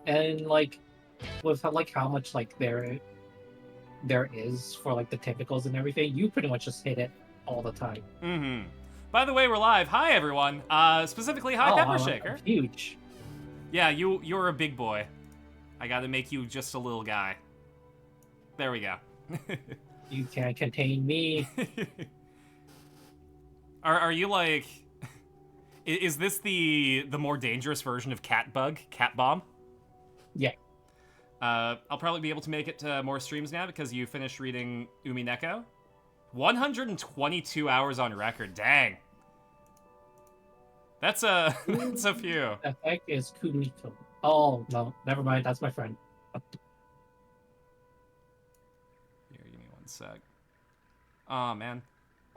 And like with like how much like there is for like the typicals and everything, you pretty much just hit it all the time. Mm-hmm. By the way, we're live. Hi, everyone. Specifically, hi, Oh, Pepper I'm Shaker. huge. Yeah, you're a big boy. I gotta make you just a little guy. There we go. You can't contain me. Are you like... Is this the more dangerous version of Cat Bomb? Yeah. I'll probably be able to make it to more streams now because you finished reading Umineko. 122 hours on record. Dang. That's a that's a few. The heck is Kumiko? Oh no, never mind. That's my friend. Here, give me one sec. Oh man.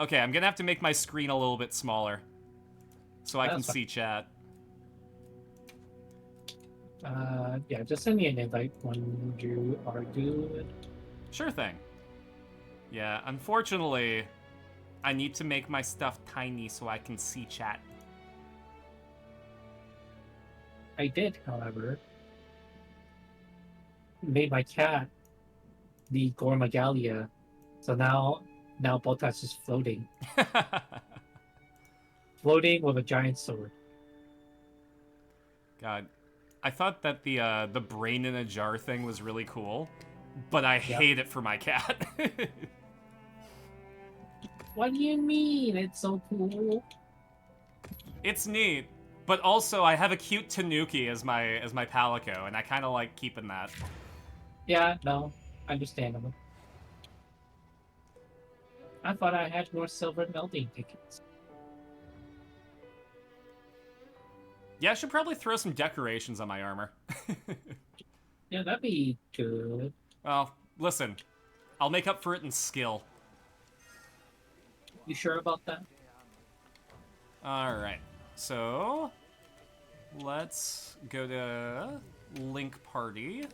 Okay, I'm gonna have to make my screen a little bit smaller so I can see chat. Yeah, just send me an invite when you are good. Sure thing. Yeah, unfortunately, I need to make my stuff tiny so I can see chat. I did, however, made my cat the Gormagalia, so now Botas is floating, floating with a giant sword. God, I thought that the brain in a jar thing was really cool, but I hate it for my cat. What do you mean? It's so cool. It's neat, but also I have a cute Tanuki as my Palico, and I kind of like keeping that. Yeah, no, understandable. I thought I had more silver melting tickets. Yeah, I should probably throw some decorations on my armor. Yeah, that'd be good. Well, listen, I'll make up for it in skill. You sure about that? Alright, so let's go to Link Party.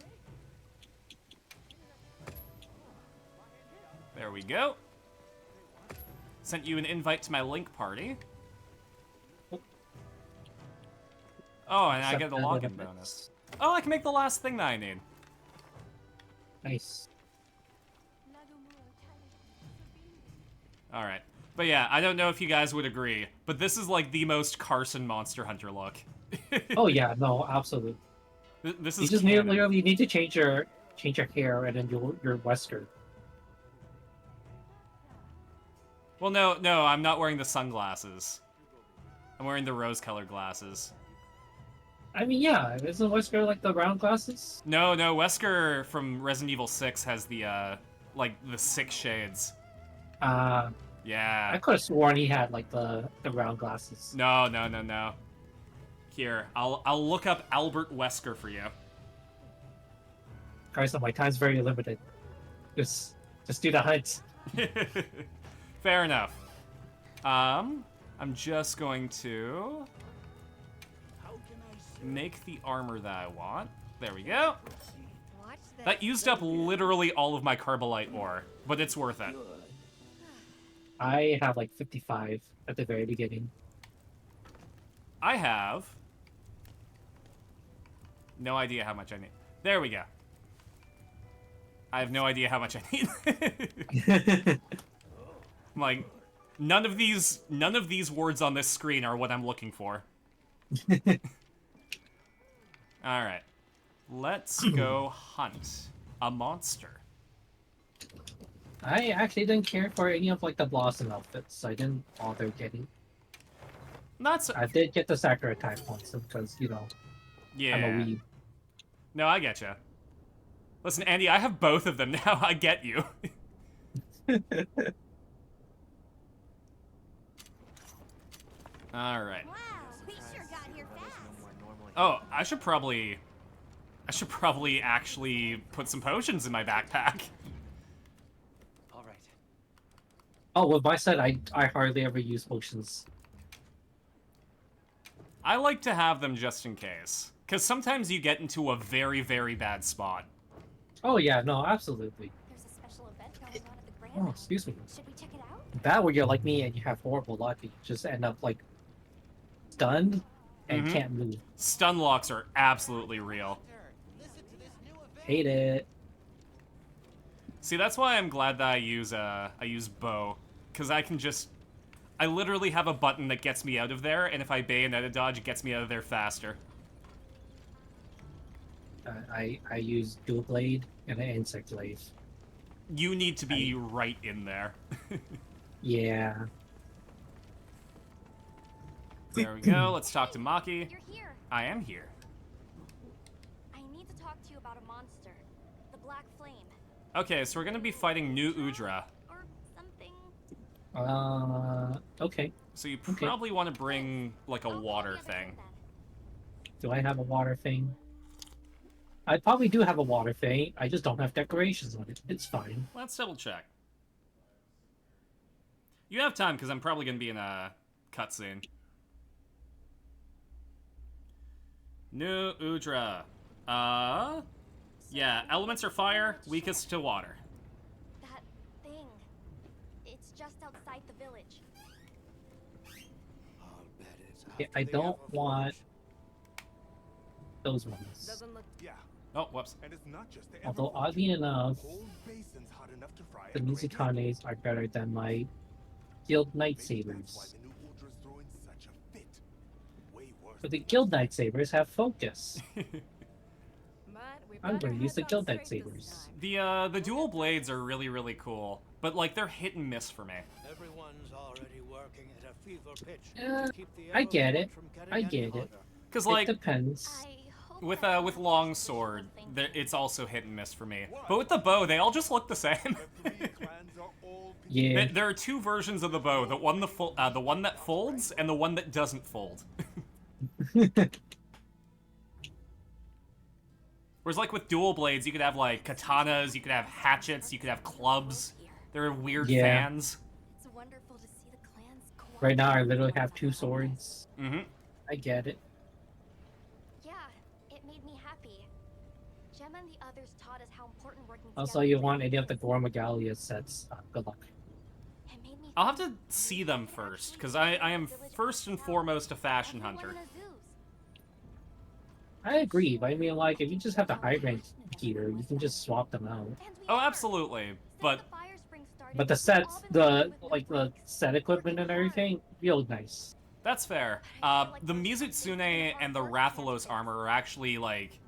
There we go. Sent you an invite to my Link Party. Oh, and I get the login bonus. Oh, I can make the last thing that I need. Nice. Alright. But yeah, I don't know if you guys would agree, but this is like the most Carson Monster Hunter look. Oh yeah, no, absolutely. This is you just literally need to change your hair and then your Wesker. Well, no, I'm not wearing the sunglasses. I'm wearing the rose-colored glasses. I mean, yeah, isn't Wesker like the round glasses? No, Wesker from Resident Evil 6 has the, like, the 6 shades. Yeah. I could have sworn he had, like, the round glasses. No. Here, I'll look up Albert Wesker for you. Carson, my time's very limited. Just do the hunt. Fair enough. I'm just going to make the armor that I want. There we go. That used up literally all of my Carbolite ore, but it's worth it. I have like 55 at the very beginning. I have no idea how much I need. There we go. I have no idea how much I need. Like, none of these words on this screen are what I'm looking for. Alright. Let's go hunt a monster. I actually didn't care for any of like the Blossom outfits, so I didn't bother getting. I did get the Sakura type ones because, you know, yeah. I'm a weeb. No, I getcha. Listen, Andy, I have both of them now. I get you. Alright. Wow, we sure got here fast. Oh, I should probably actually put some potions in my backpack. Alright. Oh, with my set, I hardly ever use potions. I like to have them just in case. Because sometimes you get into a very, very bad spot. Oh yeah, no, absolutely. There's a special event going on at the Grand. Oh, excuse me. Should we check it out? That where you're like me and you have horrible luck, you just end up like stunned and can't move. Stun locks are absolutely real. Hate it. See, that's why I'm glad that I use bow, because I literally have a button that gets me out of there, and if I bayonet a dodge, it gets me out of there faster. I use dual blade and an insect glaive. You need to be right in there. Yeah. There we go. Let's talk to Maki. You're here. I am here. I need to talk to you about a monster. The Black Flame. Okay, so we're gonna be fighting New Udra. Or something. Okay. So you probably want to bring, like, a water thing. Do I have a water thing? I probably do have a water thing. I just don't have decorations on it. It's fine. Let's double check. You have time, because I'm probably gonna be in a cutscene. New Udra. Yeah, elements are fire, weakest to water. That thing. It's just outside the village. I'll bet it's Yeah, after I the don't Everforge. want those ones. Doesn't look. Yeah, Oh, whoops. and it's not just the Although, Everforge. oddly enough, Whole basin's hot enough to fry the a great Musikanes are better than my Guild Maybe that's why Lightsabers. the new Udra's throwing such a fit. Way worse But the than Guild Lightsabers have focus. But we I'm better going to use the head Guild on straight Lightsabers. this time. The dual blades are really, really cool, but, like, they're hit and miss for me. Everyone's already working at a fever pitch Yeah, to keep the I get Everforge it. from getting I any get it. hotter. Because, It like, depends. I hope with that with doesn't longsword, make people think it's also hit and miss for me. But with the bow, they all just look the same. the three clans are all Yeah. There are two versions of the bow: the one that folds and the one that doesn't fold. Whereas, like, with dual blades, you could have, like, katanas, you could have hatchets, you could have clubs. There are weird Yeah. fans. It's wonderful to see the clans Right now, I literally have 2 swords. Mm-hmm. I get it. Yeah, it made me happy. Gemma and the others taught us how important working Also, together you is. want any of the Gormagalia sets, good luck. It made me I'll have think to see we them could first, actually because create I a am village first and ourselves. foremost a fashion Everyone hunter. in a zoos. I agree, but I mean, like, if you just have the high rank gear, you can just swap them out. And we Oh, are. absolutely. Since But the fire spring started, But the we've sets, all been the working with like no the breaks. set equipment and Working hard. everything, real nice. that's fair. The Mizutsune and the Rathalos armor are actually, like,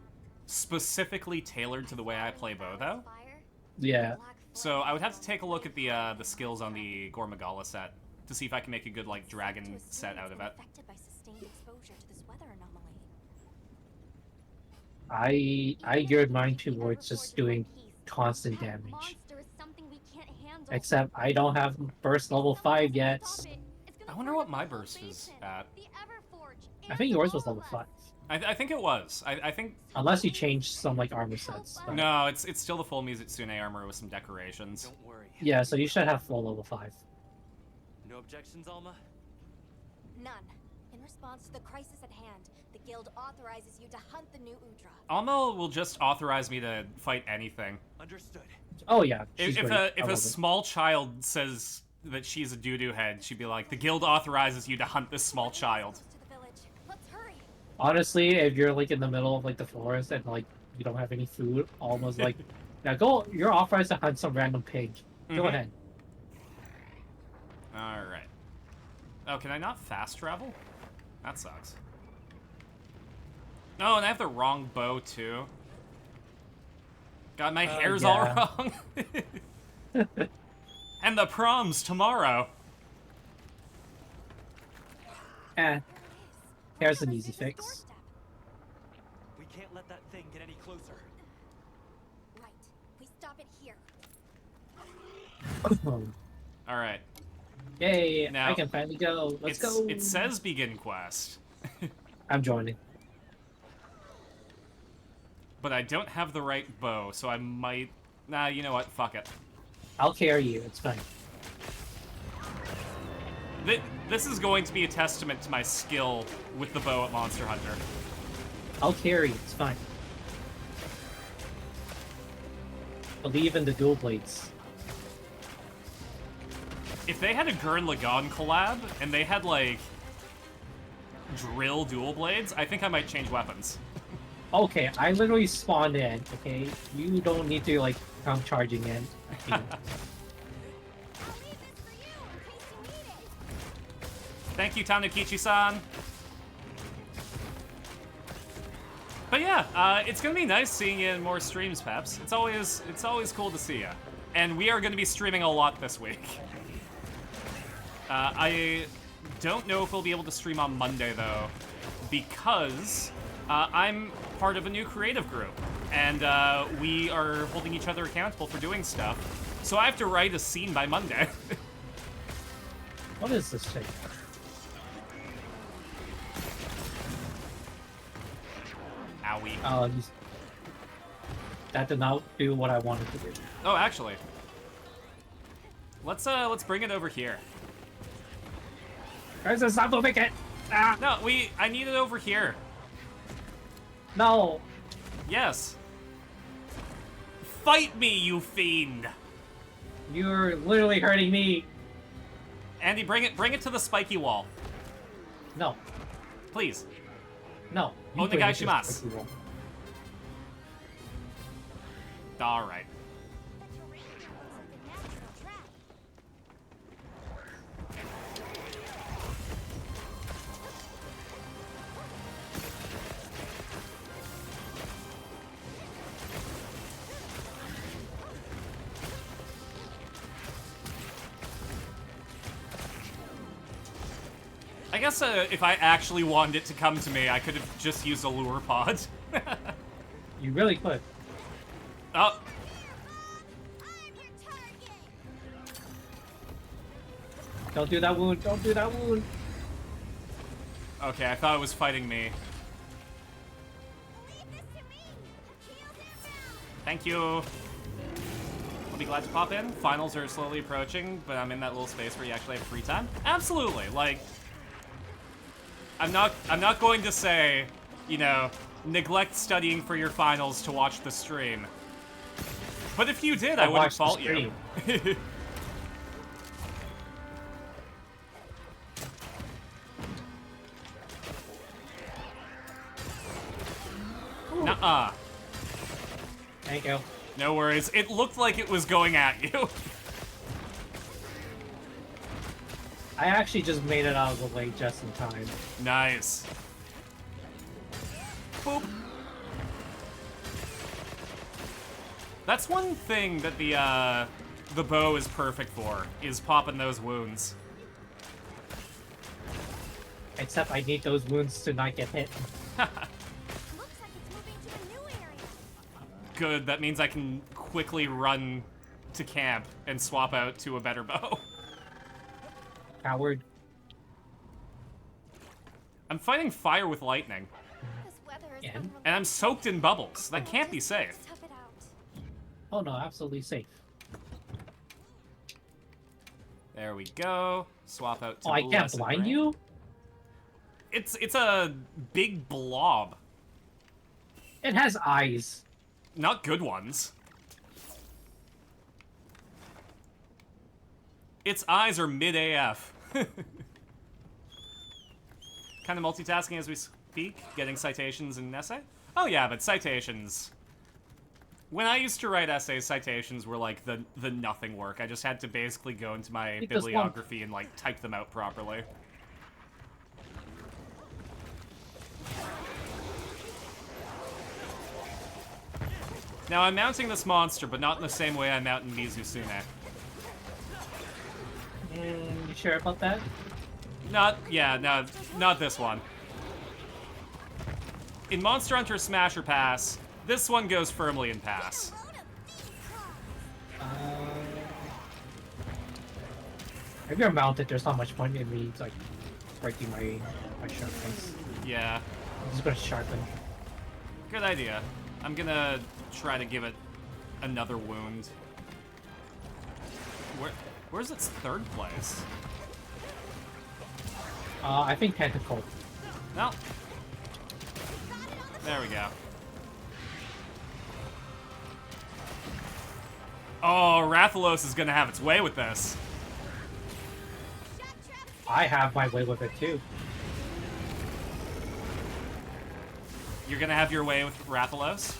specifically tailored to the way I play bow, though. Yeah. So I would have to take a look at the skills on the Gormagala set to see if I can make a good, like, dragon set out of it. Affected by sustained exposure to this weather anomaly. I geared mine towards just doing constant That damage. monster is something we can't handle. Except I don't have burst level 5 yet. I wonder what my burst is at. I think yours was level 5. I think it was. I think... Unless you changed some like armor sets. but- No, it's still the full Mizutsune armor with some decorations. Don't worry. Yeah, so you should have full level 5. No objections, Alma? None. In response to the crisis at hand, the guild authorizes you to hunt the new Udra. Alma will just authorize me to fight anything. Understood. Oh yeah, she's If great. I a love it. small child says that she's a doo-doo head, she'd be like, the guild authorizes you to hunt this small child. To the village. Let's hurry. Honestly, if you're like in the middle of like the forest and like you don't have any food, almost like now go. You're authorized to hunt some random pig. Go Mhm. ahead. Alright. Oh, can I not fast travel? That sucks. No, and I have the wrong bow, too. God, my hair's all yeah. wrong. And the prom's tomorrow. Eh, There it is. Here's an Right on easy Zeus's fix. doorstep. We can't let that thing get any closer. Right. We stop it here. Alright. Yay! Now, I can finally go. Let's go. It says begin quest. I'm joining. But I don't have the right bow, so I might... Nah, you know what? Fuck it. I'll carry you. It's fine. This is going to be a testament to my skill with the bow at Monster Hunter. I'll carry you. It's fine. Believe in the dual blades. If they had a Gurren Lagann collab, and they had, like, drill dual blades, I think I might change weapons. Okay, I literally spawned in, okay? You don't need to, like, come charging in. I'll leave this for you in case you need it. Thank you, Tanukichi-san. But yeah, it's gonna be nice seeing you in more streams, Peps. It's always cool to see you. And we are gonna be streaming a lot this week. I don't know if we'll be able to stream on Monday though, because I'm part of a new creative group, and we are holding each other accountable for doing stuff. So I have to write a scene by Monday. What is this thing? Owie. That did not do what I wanted to do. Oh, actually. Let's bring it over here. Guys, it's not moving it! Ah! No, I need it over here. No! Yes. Fight me, you fiend! You're literally hurting me. Andy, bring it to the spiky wall. No. Please. No. You bring it to the Onegaishimasu. spiky wall. Alright. The terrain here looks like a natural trap. I guess if I actually wanted it to come to me, I could have just used a lure pod. You really could. Oh, I'm your target. Don't do that wound. Don't do that wound. okay, I thought it was fighting me. Leave this to me. Heels inbound. Thank you. I'll be glad to pop in. Finals are slowly approaching, but I'm in that little space where you actually have free time. Absolutely. Like, I'm not going to say, you know, neglect studying for your finals to watch the stream. But if you did, I wouldn't fault you. Nuh-uh. Thank you. No worries. It looked like it was going at you. I actually just made it out of the way just in time. Nice. Boop. That's one thing that the bow is perfect for, is popping those wounds. Except I need those wounds to not get hit. Looks like it's moving to a new area. Good, that means I can quickly run to camp and swap out to a better bow. Coward. I'm fighting fire with lightning, This weather is And? unreliable. and I'm soaked in bubbles. That can't be safe. Tough it out. Oh no, absolutely safe. There we go. Swap out to Oh, I can't lesson blind rank. you? It's a big blob. It has eyes. Not good ones. Its eyes are mid AF. Kind of multitasking as we speak, getting citations in an essay. Oh yeah, but citations. When I used to write essays, citations were like the nothing work. I just had to basically go into my Because bibliography and like type them out properly. Now I'm mounting this monster, but not in the same way I'm mounting Mizusune. You sure about that? Not this one. In Monster Hunter Smash or Pass, this one goes firmly in Pass. If you're mounted, there's not much point in me like breaking my sharpness. Yeah, I'm just gonna sharpen. good idea. I'm gonna try to give it another wound. Where's its third place? I think tentacle. No. There we go. Oh, Rathalos is gonna have its way with this. I have my way with it too. You're gonna have your way with Rathalos?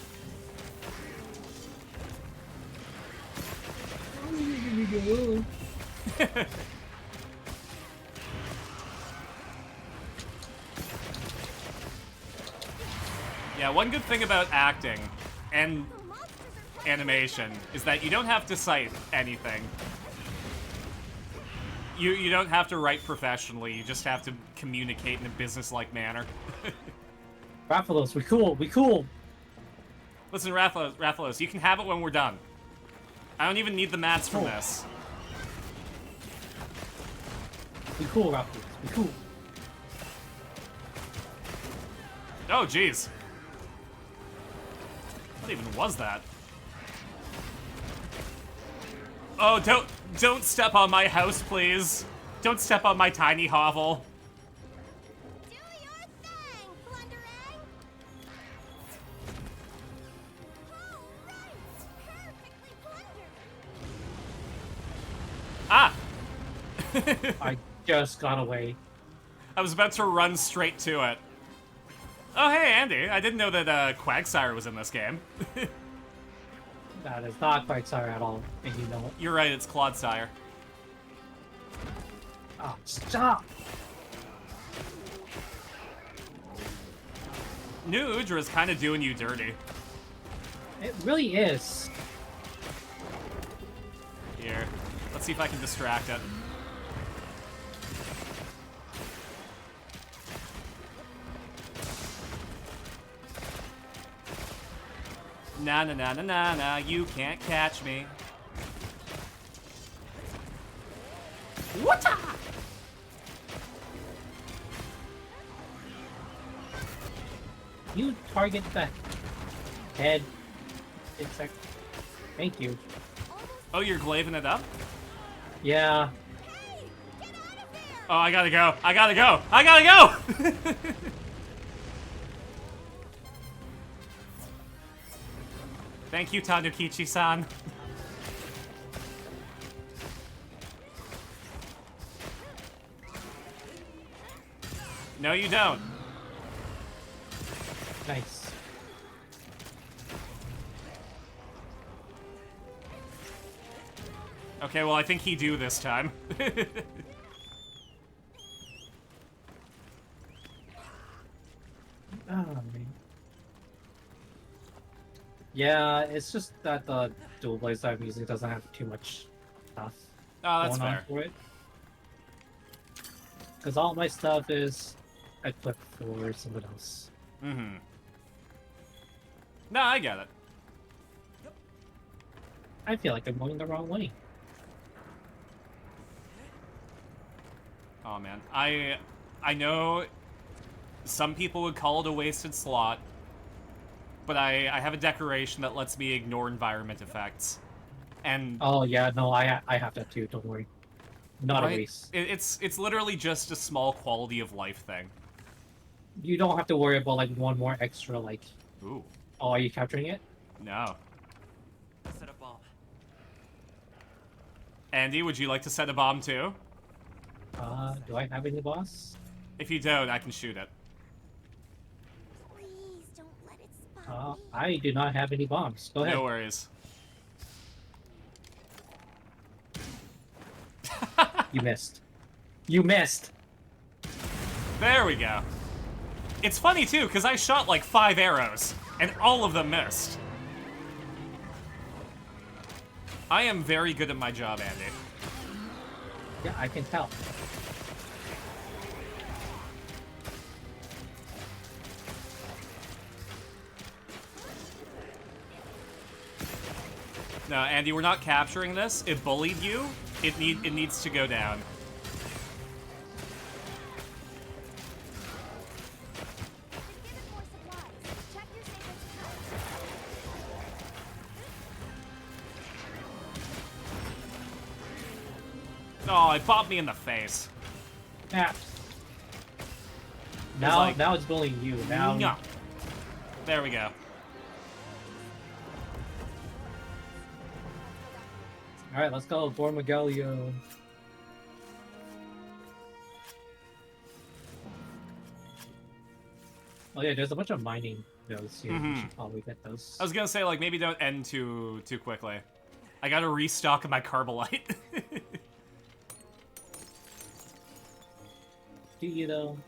Yeah, one good thing about acting and animation is that you don't have to cite anything. You don't have to write professionally, you just have to communicate in a business-like manner. Rathalos, we cool, we cool! Listen, Rathalos, you can have it when we're done. I don't even need the mats from Cool. this. We cool, Rathalos, we cool. Oh, jeez. What even was that? Oh, don't step on my house, please. Don't step on my tiny hovel. Do your thing, plundering! All right, perfectly plundered. Ah! I just got away. I was about to run straight to it. Oh, hey, Andy. I didn't know that Quagsire was in this game. That is not quite sorry at all, and you know it. You're right, it's Clodsire. Oh, stop! New Udra's kind of doing you dirty. It really is. Here. Let's see if I can distract it. Na na na na na na, you can't catch me. Whatcha? You target the head insect. Thank you. Oh, you're glaving it up? Yeah. Oh, I gotta go. I gotta go. I gotta go! Thank you, Tanukichi-san. No, you don't. Nice. Okay, well, I think he do this time. Oh, man. Yeah, it's just that the dual blades that I'm using doesn't have too much stuff Oh, that's going fair. on for it. Because all my stuff is equipped for someone else. Mm-hmm. No, I get it. I feel like I'm going the wrong way. Oh, man. I know some people would call it a wasted slot, but I have a decoration that lets me ignore environment effects. And Oh yeah, no, I have that too. Don't worry. Not a right? waste. It's literally just a small quality of life thing. You don't have to worry about like one more extra like. Ooh, Oh, are you capturing it? no. Set a bomb. Andy, would you like to set a bomb too? Do I have any boss? If you don't, I can shoot it. Please don't let it spot me. I do not have any bombs. Go ahead. No worries. You missed. You missed. There we go. It's funny too, because I shot like 5 arrows, and all of them missed. I am very good at my job, Andy. Yeah, I can tell. No, Andy, we're not capturing this. It bullied you. It needs to go down. Give it more supplies. Check your sacred supplies. Oh, it bopped me in the face. Yeah. Now, like- now it's bullying you. Now, Nyah. There we go. all right, let's go. For Magalio. Oh yeah, there's a bunch of mining nodes here. We should probably get those. I was gonna say, like, maybe don't end too quickly. I gotta restock my Carbolite. Do you though?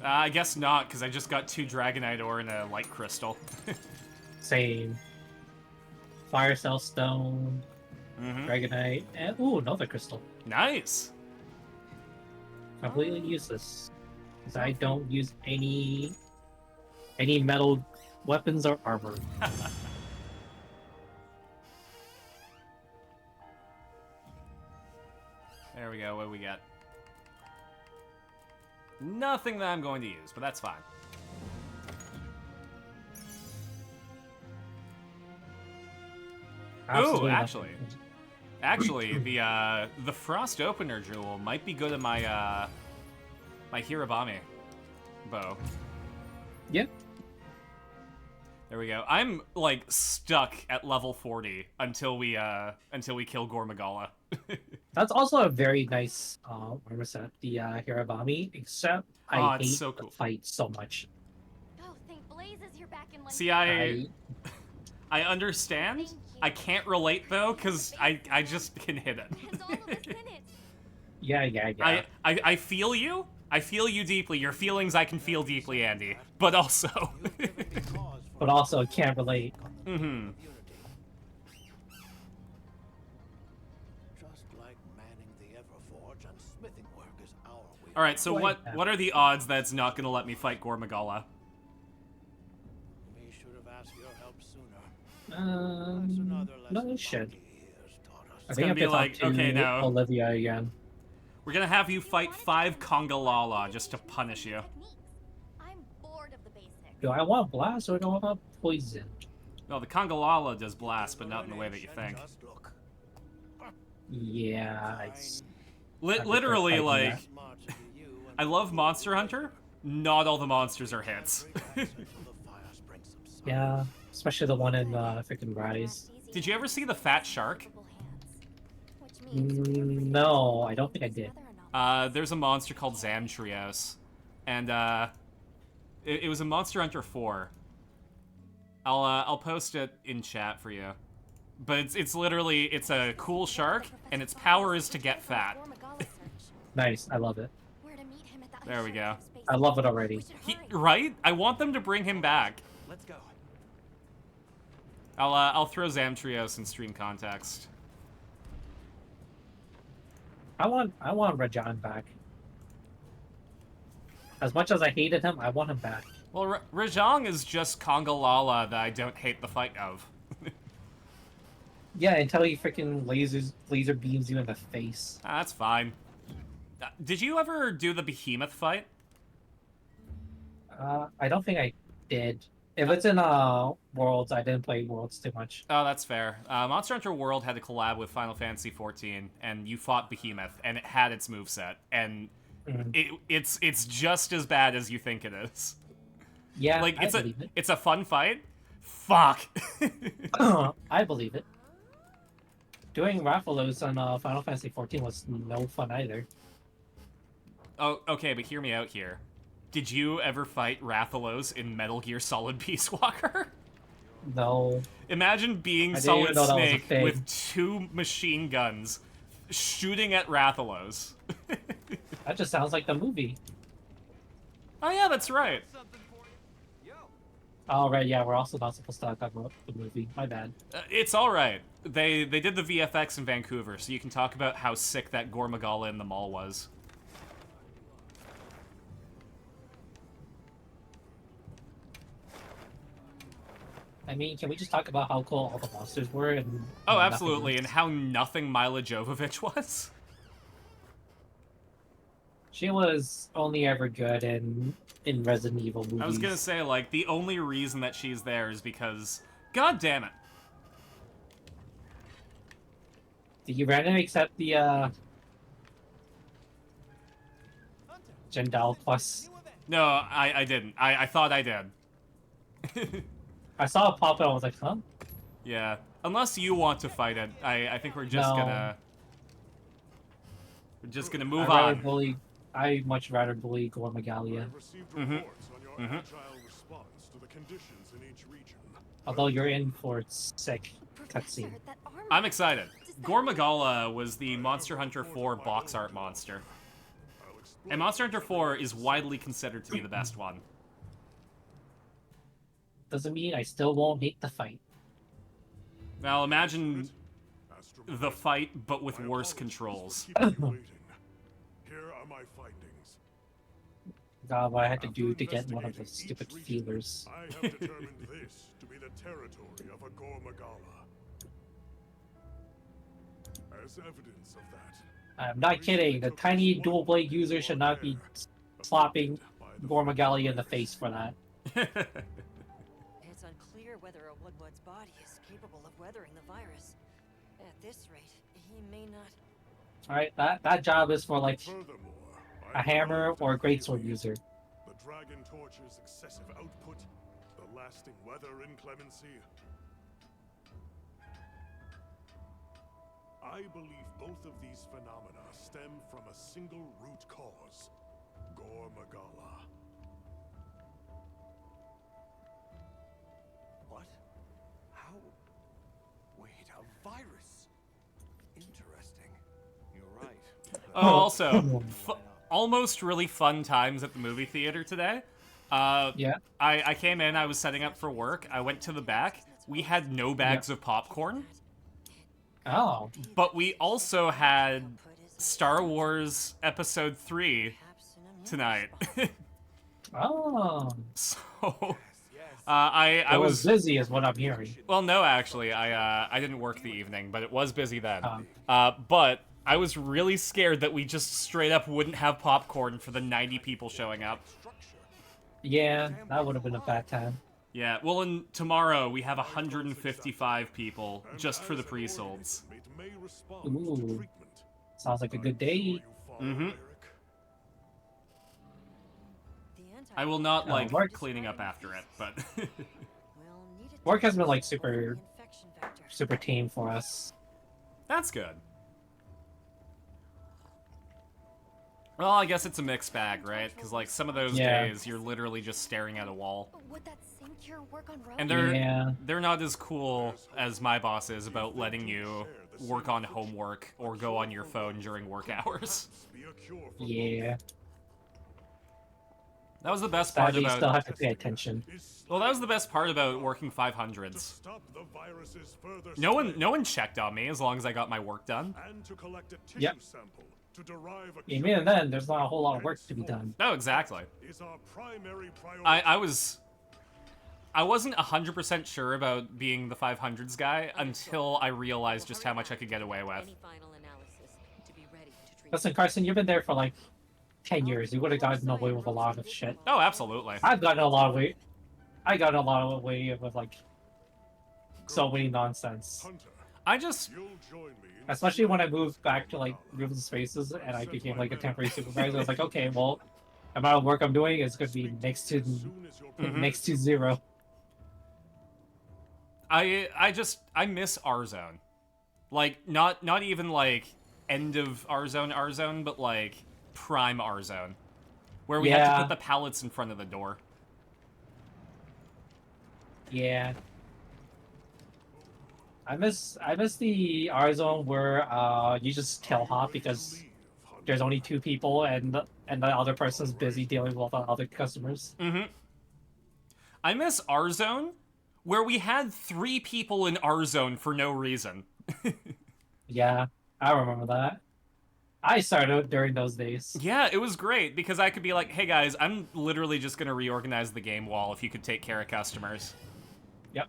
I guess not, because I just got 2 Dragonite ore and a Light Crystal. Same. Fire Cell Stone, Dragonite, and ooh, another crystal. Nice! Completely useless. Because I don't use any metal weapons or armor. There we go, what do we got? Nothing that I'm going to use, but that's fine. Absolutely Ooh, nothing. actually, the Frost Opener Jewel might be good in my my Hirabami bow. Yep. There we go. I'm like stuck at level 40 until we kill Gormagala. That's also a very nice armor set, the Hirabami, except I it's hate so the cool. fight so much. Oh, thank blazes you're back in London. See, I understand. Thank you. I can't relate though, cause I just can hit it. Has all of us in it. Yeah. I feel you. I feel you deeply. Your feelings I can feel deeply, Andy. But also. You've given me cause for But also can't relate. community. Just like manning the Everforge and smithing work is our way. All right. So Wait, what are the odds that it's not gonna let me fight Gormagala? We should have asked your help sooner. That's another No, lesson it should. Bucky here's taught us. I think I gonna have be to talk like, to okay, no. Olivia again. We're gonna have you fight 5 Congalala just to punish you. Techniques. I'm bored of the basics. Do I want blast or do I want poison? No, the Congalala does blast, but not in the way that you think. Just look. Yeah, it's Literally, fighting like, that. March into you and I love Monster Hunter. Not all the monsters are hits. until the fire springs subside. yeah, especially the one in freaking Rise. Did you ever see the fat shark? No, I don't think I did. There's a monster called Zamtrios, and it was in Monster Hunter 4. I'll post it in chat for you. But it's literally a cool shark, and its power is to get fat. Nice, I love it. There we go. I love it already. Right? I want them to bring him back. Let's go. I'll throw Zamtrios in stream context. I want Rajan back. As much as I hated him, I want him back. Well, Rajang is just Congalala that I don't hate the fight of. Yeah, until he freaking laser beams you in the face. That's fine. Did you ever do the Behemoth fight? I don't think I did. If it's in Worlds, I didn't play Worlds too much. Oh, that's fair. Monster Hunter World had a collab with Final Fantasy XIV, and you fought Behemoth, and it had its moveset, and it's just as bad as you think it is. Yeah, Like I believe it. it's a fun fight. Fuck. I believe it. Doing Rathalos on Final Fantasy XIV was no fun either. Oh, okay, but hear me out here. Did you ever fight Rathalos in Metal Gear Solid Peace Walker? No. Imagine being I didn't Solid even know that was a Snake thing. with 2 machine guns shooting at Rathalos. That just sounds like the movie. Oh yeah, that's right. Oh, right, yeah, we're also not supposed to talk about the movie. My bad. It's alright. They did the VFX in Vancouver, so you can talk about how sick that Gormagala in the mall was. I mean, can we just talk about how cool all the monsters were? And Oh, nothing absolutely, and else? how nothing Mila Jovovich was. She was only ever good in Resident Evil movies. I was gonna say, like, the only reason that she's there is because... God damn it. Did you randomly accept the Jendal Plus? No, I didn't. I thought I did. I saw it pop up, I was like, huh? Yeah. Unless you want to fight it, I think we're just No. gonna... We're just gonna move I'd rather on. bully I much rather bully Gormagalia. I've received reports on your agile response to the conditions in each region. Although you're in for its sick Professor, cutscene. that armor. I'm excited. Does that Gormagala was the Monster Hunter 4 box art monster. I'll explain And Monster Hunter 4 is widely considered to be the best one. Doesn't mean I still won't hate the fight. Now imagine Astro- the fight, but with My worse apologies controls. for keeping you waiting. Here are my findings. God, what I had to do After to get one of the investigating stupid each region, feelers. I have determined this to be the territory of a Gormagala. As evidence of that, I'm not kidding. The tiny dual blade user should not be slapping Gormagalia in the face for that. It's unclear whether a Woodward's body is capable of weathering the virus. At this rate, he may not. Alright, that job is for like furthermore, a hammer or a greatsword user. The Dragon Torch's excessive output, the lasting weather inclemency. I believe both of these phenomena stem from a single root cause, Gormagala. What? How? Wait, a virus? Interesting. You're right. Oh, also, almost really fun times at the movie theater today. Yeah. I came in, I was setting up for work, I went to the back, we had no bags of popcorn, Oh. but we also had Star Wars Episode 3 tonight. Oh. So, I I was... was busy is what I'm hearing. Well, no, actually, I didn't work the evening, but it was busy then. But I was really scared that we just straight up wouldn't have popcorn for the 90 people showing up. Yeah, that would have been a bad time. Yeah, well, and tomorrow we have 155 people just for the pre-solds. It may respond Ooh. to treatment. Sounds like a good day. Mm-hmm. Eric? I will not Oh, like work. cleaning up after it, but Work has been like super tame for us. that's good. Well, I guess it's a mixed bag, right? Because like some of those Yeah. days you're literally just staring at a wall, Would that same cure work on Rome? and they're not as cool as my boss is about letting you work on homework or go on your phone during work hours. Be a cure for Yeah. That was the best part Sadly, you still about. have to pay attention. Well, that was the best part about working 500s. stop the virus's further No spread one checked on me as long as I got my work done. and to collect a tissue Yep. sample to derive a Even cure then, there's not a whole lot of work to be done. No, exactly. is our primary priority. I wasn't 100% sure about being the 500s guy until I realized just how much I could get away with. Any final analysis to be ready to treat. Listen, Carson, you've been there for like 10 years. You would have gotten away with a lot of shit. Oh, absolutely. I've gotten a lot of way. I got a lot of way with like so many nonsense. Hunter, I just you'll join me in Especially when I moved back to like Rivers and Spaces and I became like a temporary supervisor. I was like, okay, well, the amount of work I'm doing is going to be next to soon as your next to zero. I miss R Zone. Like not even like end of R Zone, but like prime R Zone. Where we had to Yeah. put the pallets in front of the door. Yeah. I miss the R zone where you just tail hop because there's only 2 people and the other person's busy dealing with the other customers. Mm-hmm. I miss R Zone, where we had 3 people in R Zone for no reason. Yeah, I remember that. I started during those days. Yeah, it was great because I could be like, hey guys, I'm literally just gonna reorganize the game wall if you could take care of customers. Yep.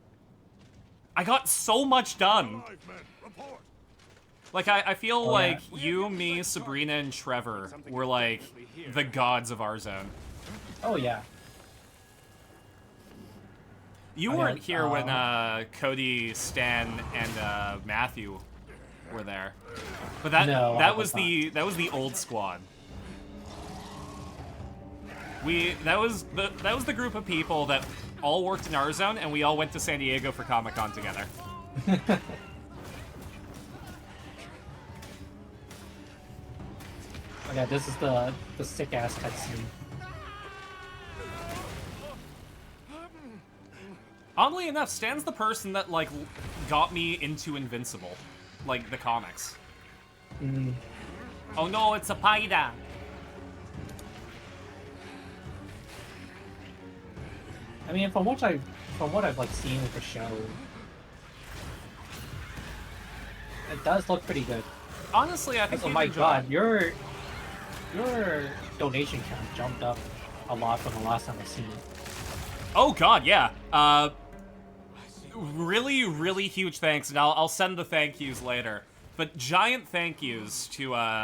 I got so much done. Live men, report. Like, I feel Oh, like yeah. you, me, Sabrina, and Trevor were like the gods of our zone. Oh yeah. You I weren't had, here when Cody, Stan, and Matthew were there, but that No, I that was was the old squad. That was the group of people that all worked in our zone, and we all went to San Diego for Comic-Con together. Oh, yeah, this is the sick ass cutscene. Oddly enough, Stan's the person that, like, got me into Invincible. Like, the comics. Mm. Oh no, it's a Paida! I mean, from what I've like seen with the show, it does look pretty good. Honestly, I think Oh you'd my enjoy god, it. your donation count jumped up a lot from the last time I seen it. Oh god, yeah. Really, really huge thanks, and I'll send the thank yous later. But giant thank yous to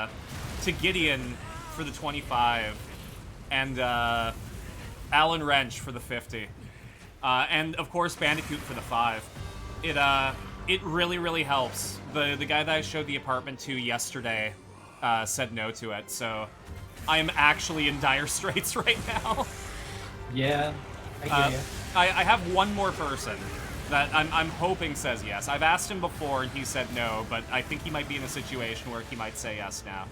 Gideon for the 25, and Alan Wrench for the 50, and of course Bandicoot for the 5. It really, really helps. The guy that I showed the apartment to yesterday said no to it, so I am actually in dire straits right now. Yeah, I get you. I have one more person that I'm hoping says yes. I've asked him before and he said no, but I think he might be in a situation where he might say yes now.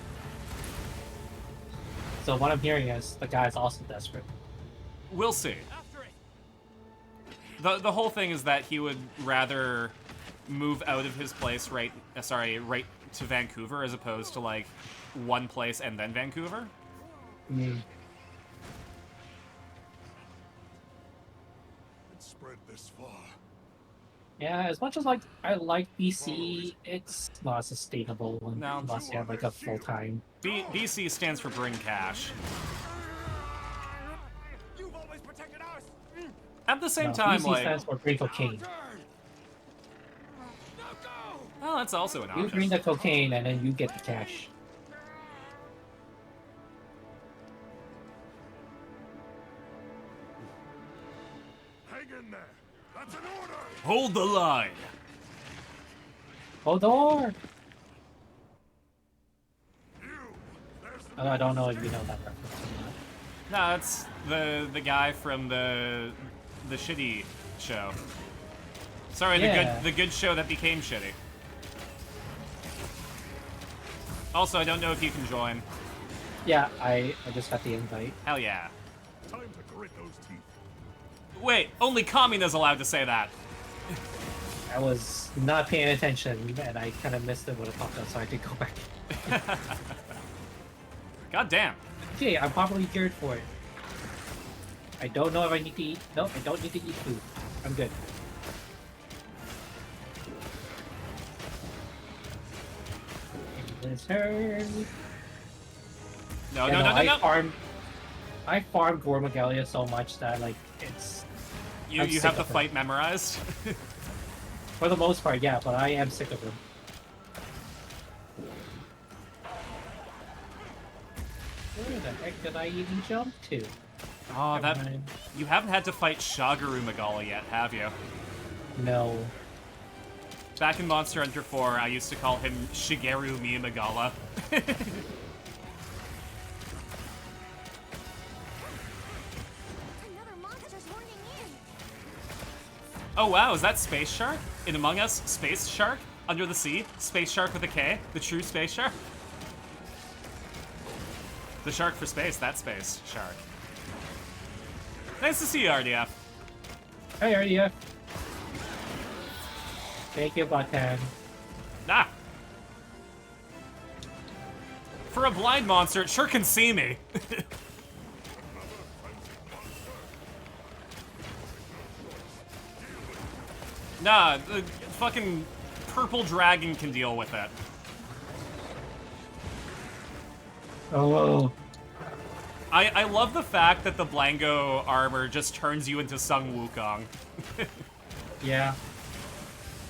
So what I'm hearing is the guy's also desperate. We'll see. The whole thing is that he would rather move out of his place right to Vancouver as opposed to like one place and then Vancouver. Mm. It's spread this far. Yeah, as much as like I like BC, it's not sustainable No. unless you have like a full time. BC stands for bring cash. You've always protected us. At the same No, time, BC like, stands for green cocaine. well, that's also an You option. bring the cocaine and then you get the cash. Hang in there. That's an order. Hold the line. Hold the door! You. There's the Oh, I don't know if you know that reference or not. No, it's the guy from the shitty show. Sorry, Yeah. the good show that became shitty. Also, I don't know if you can join. Yeah, I just got the invite. Hell yeah. time to grit those teeth. Wait, only Kamina's allowed to say that. I was not paying attention and I kind of missed it when it popped up, so I did go back. God damn. Okay, I'm properly geared for it. I don't know if I need to eat. Nope, I don't need to eat food. I'm good. This hurt. No, Yeah, no. I farmed Gormagalia so much that like it's You I'm have sick the of it. fight memorized. for the most part, yeah, but I am sick of him. Where the heck did I even jump to? Oh, Never that mind. you haven't had to fight Shagaru Magala yet, have you? No. Back in Monster Hunter 4, I used to call him Shigeru Miyamagala. Another monster's horning in. Oh wow, is that Space Shark? In Among Us, Space Shark? Under the Sea? Space Shark with a K? The true Space Shark? The shark for space, that Space Shark. Nice to see you, RDF. Hey, RDF. Thank you, Batan. Ah! For a blind monster, it sure can see me. Nah, the fucking purple dragon can deal with it. Oh. I love the fact that the Blango armor just turns you into Sung Wukong. Yeah.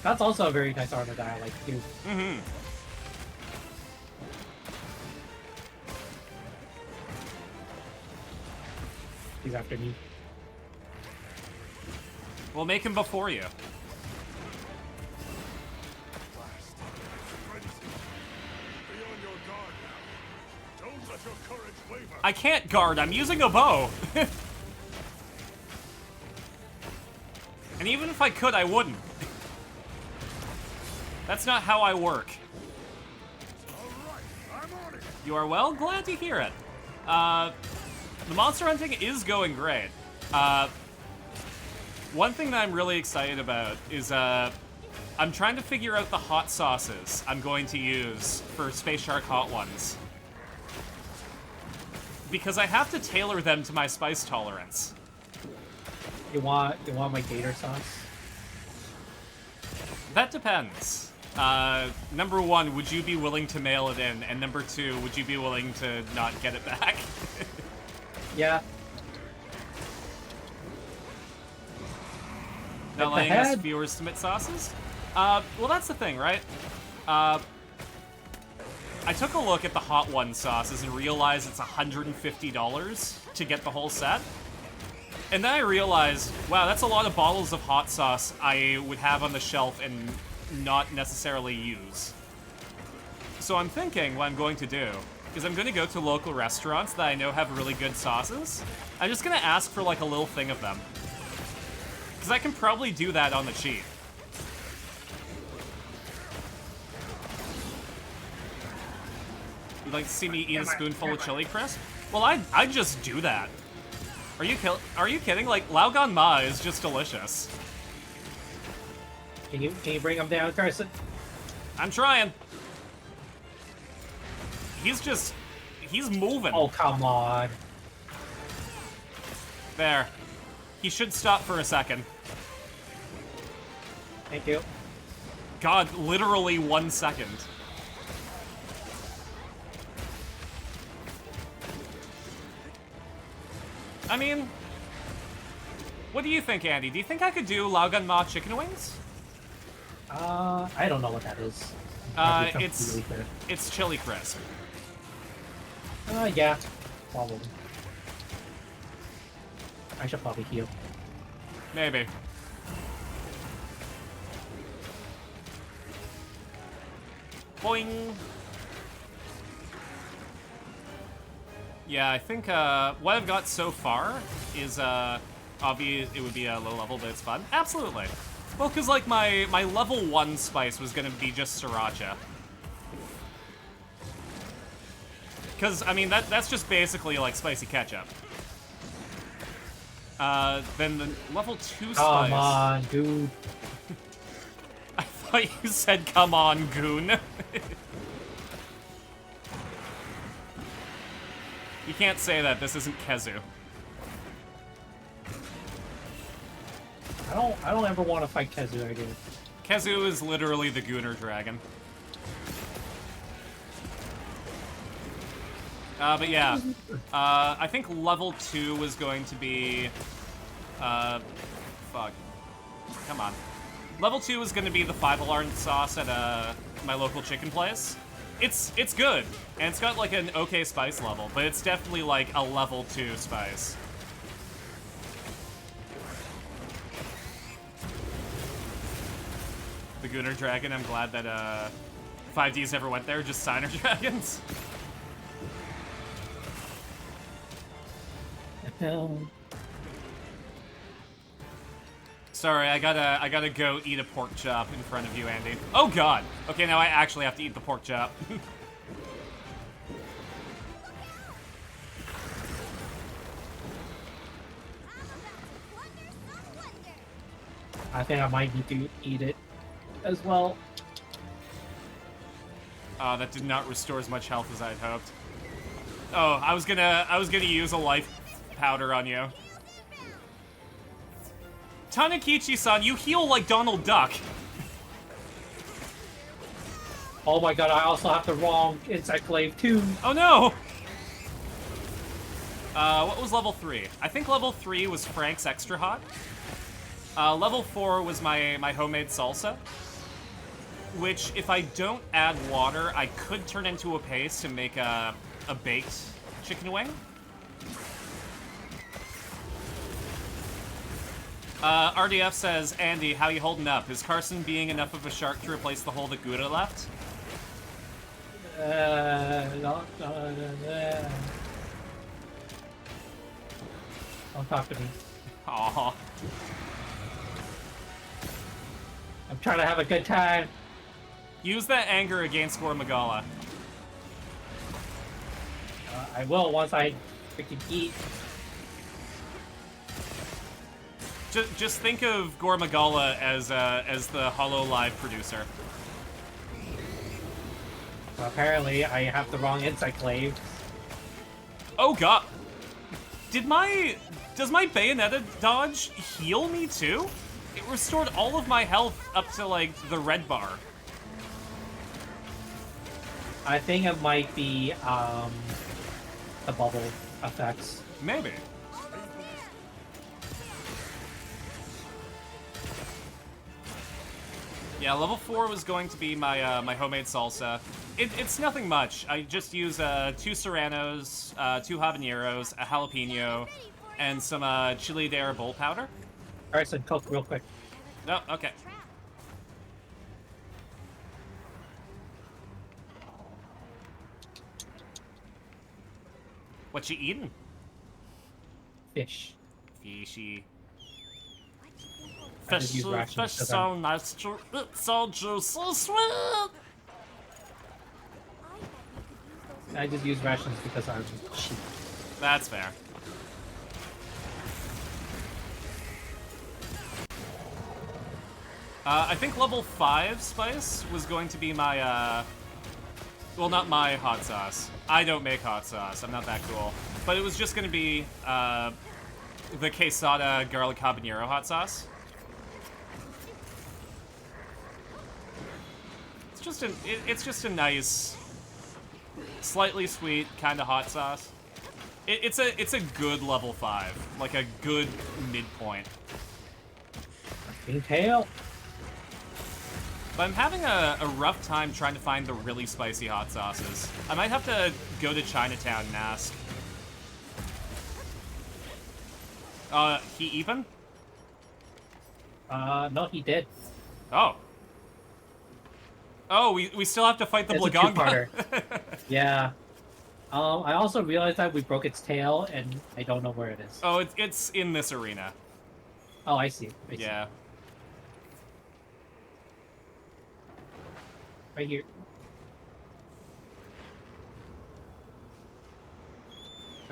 That's also a very nice armor that I like too. Mm-hmm. He's after me. We'll make him before you. Be on your guard now. Don't let your courage waver. I can't guard, I'm using a bow. And even if I could, I wouldn't. That's not how I work. All right, I'm on it. You are well? Glad to hear it. The monster hunting is going great. One thing that I'm really excited about is I'm trying to figure out the hot sauces I'm going to use for Space Shark Hot Ones. Because I have to tailor them to my spice tolerance. You want my gator sauce? That depends. Number one, would you be willing to mail it in? And number two, would you be willing to not get it back? Yeah. Not letting us viewers submit sauces? Well, that's the thing, right? I took a look at the Hot One sauces and realized it's $150 to get the whole set. And then I realized, wow, that's a lot of bottles of hot sauce I would have on the shelf and not necessarily use. So I'm thinking what I'm going to do is I'm going to go to local restaurants that I know have really good sauces. I'm just going to ask for like a little thing of them. Because I can probably do that on the cheap. You'd like to see me eat a spoonful of chili crisp? Well, I'd just do that. Are you kidding? Like, Laogan Ma is just delicious. Can you bring him down, Carson? I'm trying. He's moving. Oh, come on. There. He should stop for a second. Thank you. God, literally 1 second. I mean, what do you think, Andy? Do you think I could do Laogan Ma chicken wings? I don't know what that is. It's chili crisp. Yeah. Probably. I should probably heal. Maybe. Boing. Yeah, I think what I've got so far is obvious. It would be a low level, but it's fun. Absolutely. Well, because like my level 1 spice was gonna be just sriracha. Because I mean that's just basically like spicy ketchup. Then the level 2 spice. Come on, dude. I thought you said "come on, goon." You can't say that. This isn't Kezu. I don't ever want to fight Kezu again. Kezu is literally the Gooner Dragon. But yeah, I think level 2 was going to be, fuck, come on. Level 2 is going to be the 5-alarm sauce at my local chicken place. It's good, and it's got like an okay spice level, but it's definitely like a level 2 spice. The Gooner Dragon, I'm glad that 5Ds never went there, just Signer Dragons. Sorry, I gotta go eat a pork chop in front of you, Andy. Oh god! Okay, now I actually have to eat the pork chop. I think I might need to eat it as well. That did not restore as much health as I had hoped. Oh, I was gonna use a life powder on you. Tanakichi-san, you heal like Donald Duck. Oh my god, I also have the wrong insect glaive too. Oh no! What was level 3? I think level 3 was Frank's Extra Hot. Level 4 was my homemade salsa. Which, if I don't add water, I could turn into a paste and make a baked chicken wing. RDF says, Andy, how you holding up? Is Carson being enough of a shark to replace the hole that Gouda left? Don't talk to me. Aww. I'm trying to have a good time. Use that anger against Gormagala. I will once I freaking eat. Just think of Gormagala as the Hollow Live producer. Well, apparently, I have the wrong insect glaive. Oh god. Does my Bayonetta dodge heal me too? It restored all of my health up to like the red bar. I think it might be the bubble effects. Maybe. Yeah, level 4 was going to be my my homemade salsa. It's nothing much. I just use 2 serranos, 2 habaneros, a jalapeno, and some chili de arbol powder. Alright, so Coke real quick. No, okay. What you eating? Fish. Fishy. I just use rations Fish because so nice, it's so juicy, sweet. I just use rations because I'm cheap. That's fair. I think level 5 spice was going to be my, well, not my hot sauce. I don't make hot sauce. I'm not that cool. But it was just going to be the quesada garlic habanero hot sauce. It's just a nice, slightly sweet kind of hot sauce. It's a good level 5, like a good midpoint. King tail. But I'm having a rough time trying to find the really spicy hot sauces. I might have to go to Chinatown and ask. He even? No, he did. Oh. Oh, we still have to fight the It's a Blaganga. two-parter. Yeah. I also realized that we broke its tail, and I don't know where it is. Oh, it's in this arena. Oh, I see. I see. Yeah. Right here.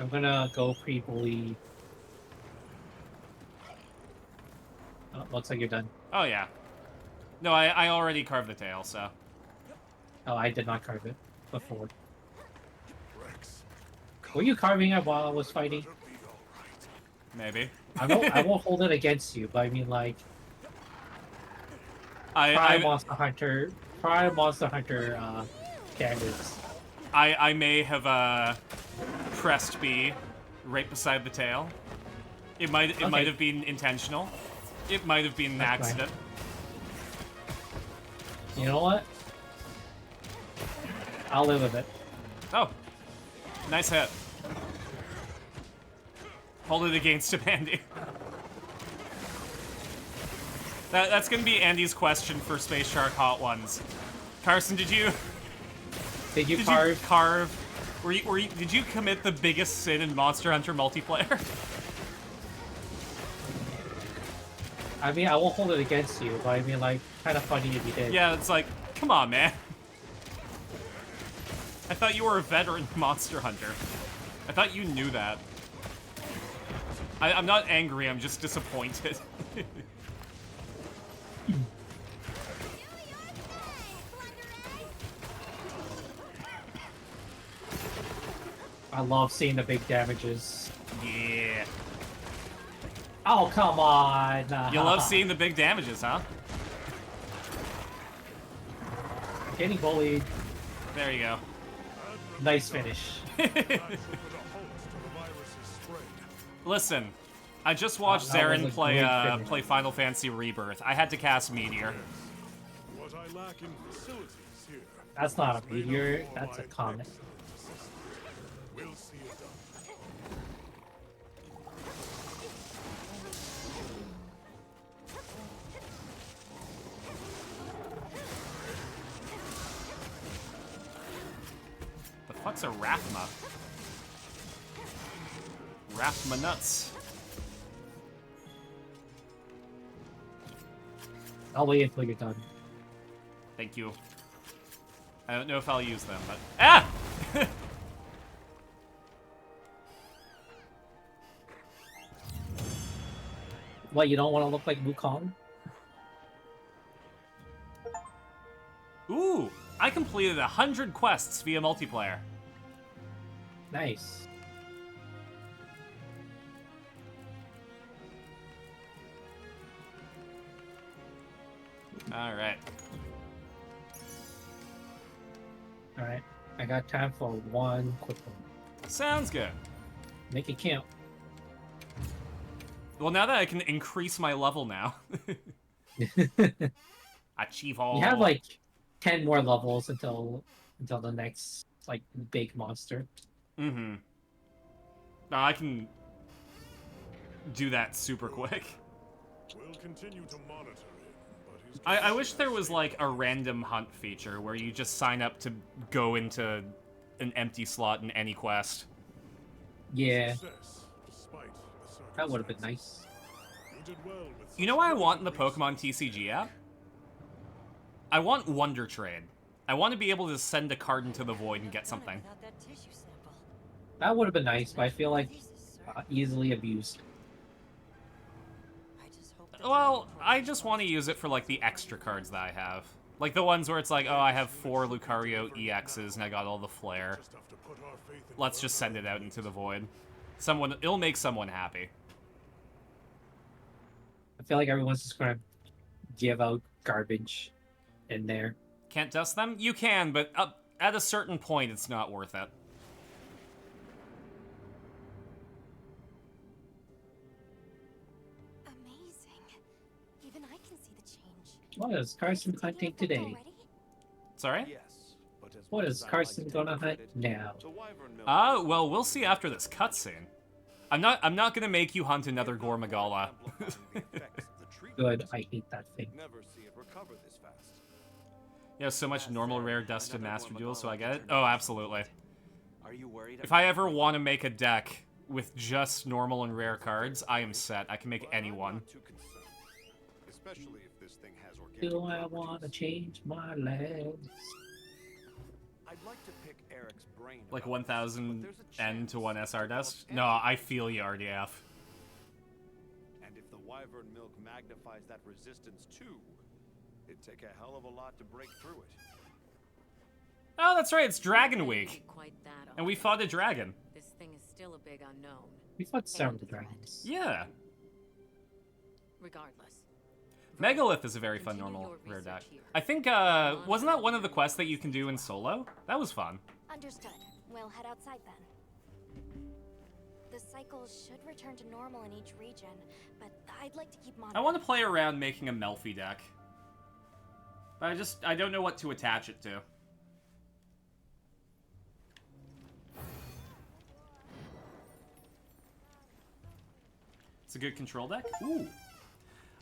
I'm gonna go pre-bully. Oh, looks like you're done. Oh, yeah. No, I already carved the tail, so. Oh, I did not carve it before. Rex, Were you carving it while I was fighting? it'll be all right. Maybe. I won't hold it against you, but I mean like I Prime Monster Hunter standards. I may have pressed B right beside the tail. It might Okay. have been intentional. It might have been an That's fine. accident. You know what? I'll live with it. Oh. Nice hit. Hold it against him, Andy. That's gonna be Andy's question for Space Shark Hot Ones. Carson, did you carve? did you commit the biggest sin in Monster Hunter multiplayer? I mean, I won't hold it against you, but I mean, like, kind of funny if you did. Yeah, it's like, come on, man. I thought you were a veteran Monster Hunter. I thought you knew that. I'm not angry, I'm just disappointed. I love seeing the big damages. Yeah. Oh, come on! You love seeing the big damages, huh? Getting bullied. There you go. Nice finish. With a host of the virus's spread. Listen, I just watched that was Zarin a great finish. play Final Fantasy Rebirth. I had to cast Meteor. What I lack in facilities here. That's not a meteor. That's a comet. We'll see it done. The fuck's a Rathma? Rathma nuts. I'll wait until you're done. Thank you. I don't know if I'll use them, but... Ah! What, you don't want to look like Wukong? Ooh, I completed 100 quests via multiplayer. Nice. Alright. Alright. I got time for one quick one. Sounds good. Make it count. Well, now that I can increase my level now. Achieve all. You have like 10 more levels until the next like big monster. Mm-hmm. No, I can do that super quick. We'll continue to monitor him, but his I wish there was like a random hunt feature where you just sign up to go into an empty slot in any quest. Yeah, success, despite the that would have been circumstances. nice. You did well with You know what I want in the Pokemon TCG app? I want Wonder Trade. I want to be able to send a card into the void and get something. Without that tissue sample. That would have been nice, but I feel like Thesis, sir. easily abused. I just hope that Well, I just want to use it for like the extra cards that I have. Like the ones where it's like, oh, I have 4 Lucario EXs and I got all the flair. Just have to put our faith in Let's just send it out into the void. It'll make someone happy. I feel like everyone's just gonna give out garbage in there. Can't dust them? You can, but at a certain point, it's not worth it. Amazing. Even I can see the change. What is Carson hunting today? Sorry? Yes, but as What much is as I'd Carson like to gonna take hunt credit, now? the Wyvern Milk Well, we'll see after this cutscene. I'm not gonna make you hunt another Gormagala. Good, I hate that thing. Never see it recover this fast. You have so much normal, rare, dust, and master duels, so I get it? Oh, absolutely. Are you worried? If I ever want to make a deck with just normal and rare cards, I am set. I can make any one. especially if this thing has organic Do I properties. want to change my legs? I'd like to pick Eric's brain. Like about this, 1000 but there's a N to 1 chance SR that dust? most No, I feel you, RDF. And if the Wyvern Milk magnifies that resistance too, it'd take a hell of a lot to break through it. Oh, that's right, it's Dragon Maybe Week. quite that And we obvious. fought a dragon. This thing is still a big unknown. We fought several And dragons. Yeah. Regardless. Megalith is a very fun Continue normal your rare deck. research here. I think, wasn't that one of the quests that you can do in solo? That was fun. Understood. We'll head outside then. The cycles should return to normal in each region, but I'd like to keep monitoring. I want to play around making a Melfi deck. But I don't know what to attach it to. It's a good control deck? Ooh.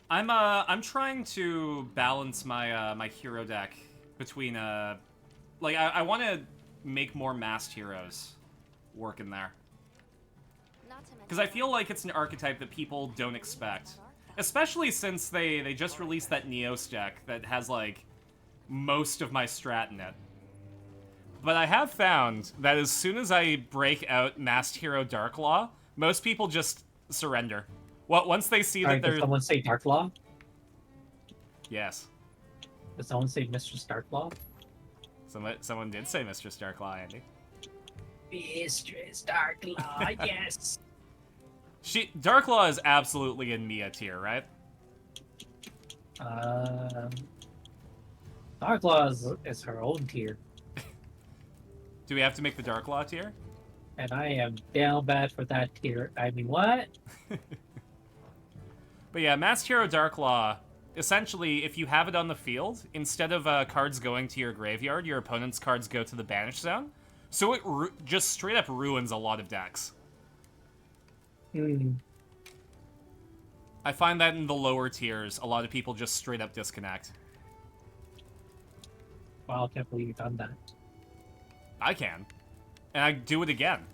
I'm trying to balance my my hero deck between like I want to make more masked heroes work in there. Because I feel like it's an archetype that people don't expect. Especially since they just released that Neos deck that has, like, most of my strat in it. But I have found that as soon as I break out Masked Hero Darklaw, most people just surrender. Well, once they see Alright, that did they're... someone say Darklaw? Yes. Did someone say Mr. Starklaw? Someone did say Mr. Starklaw, Andy. Mistress Darklaw, yes! Darklaw is absolutely in Mia tier, right? Darklaw is her own tier. Do we have to make the Darklaw tier? And I am down bad for that tier. I mean, what? But yeah, Masked Hero Darklaw, essentially, if you have it on the field, instead of cards going to your graveyard, your opponent's cards go to the Banish Zone. So it just straight up ruins a lot of decks. I find that in the lower tiers, a lot of people just straight up disconnect. Wow, I can't believe you've done that. I can. And I do it again.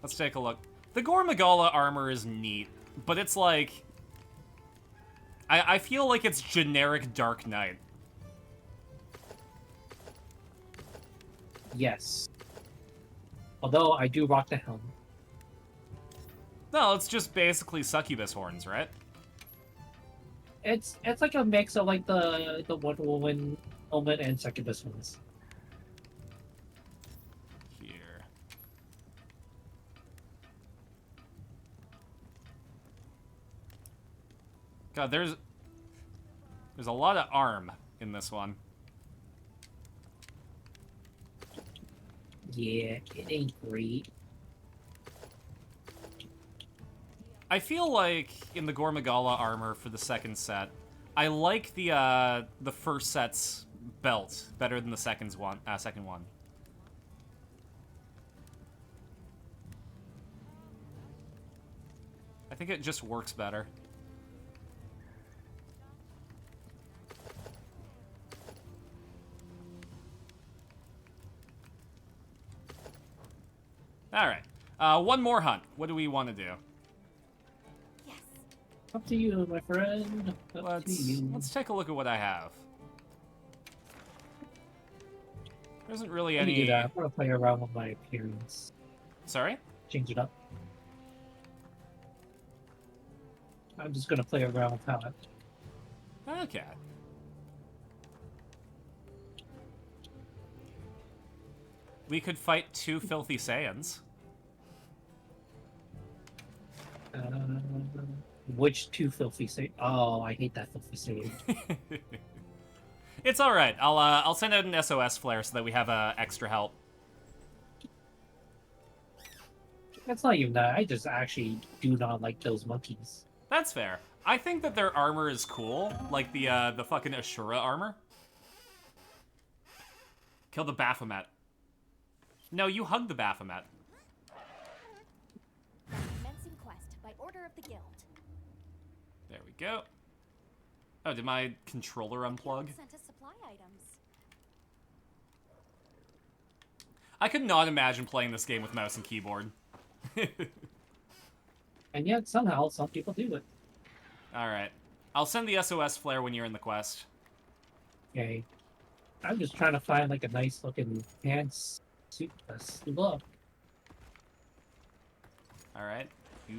Let's take a look. The Gormagala armor is neat, but it's like... I feel like it's generic Dark Knight. Yes. Although, I do rock the helm. No, it's just basically succubus horns, right? It's like a mix of like the Wonder Woman helmet and succubus ones. Here. God, there's a lot of arm in this one. Yeah, it ain't great. I feel like in the Gormagala armor for the second set, I like the first set's belt better than the second one. I think it just works better. All right, one more hunt. What do we want to do? Yes. Up to you, my friend. Up to you. Let's take a look at what I have. There isn't really Let me any. do that. I'm gonna play around with my appearance. Sorry? Change it up. I'm just gonna play around with how it. Okay. We could fight two filthy Saiyans. Which two filthy say? Oh, I hate that filthy say. It's all right. I'll send out an SOS flare so that we have extra help. That's not even that. I just actually do not like those monkeys. That's fair. I think that their armor is cool, like the fucking Ashura armor. Kill the Baphomet. No, you hug the Baphomet. Commencing quest by order of the guild. There we go. Oh, did my controller unplug? Guild sent us supply items. I could not imagine playing this game with mouse and keyboard. And yet, somehow, some people do it. Alright. I'll send the SOS flare when you're in the quest. Okay. I'm just trying to find, like, a nice-looking pants suit. Look. Alright. You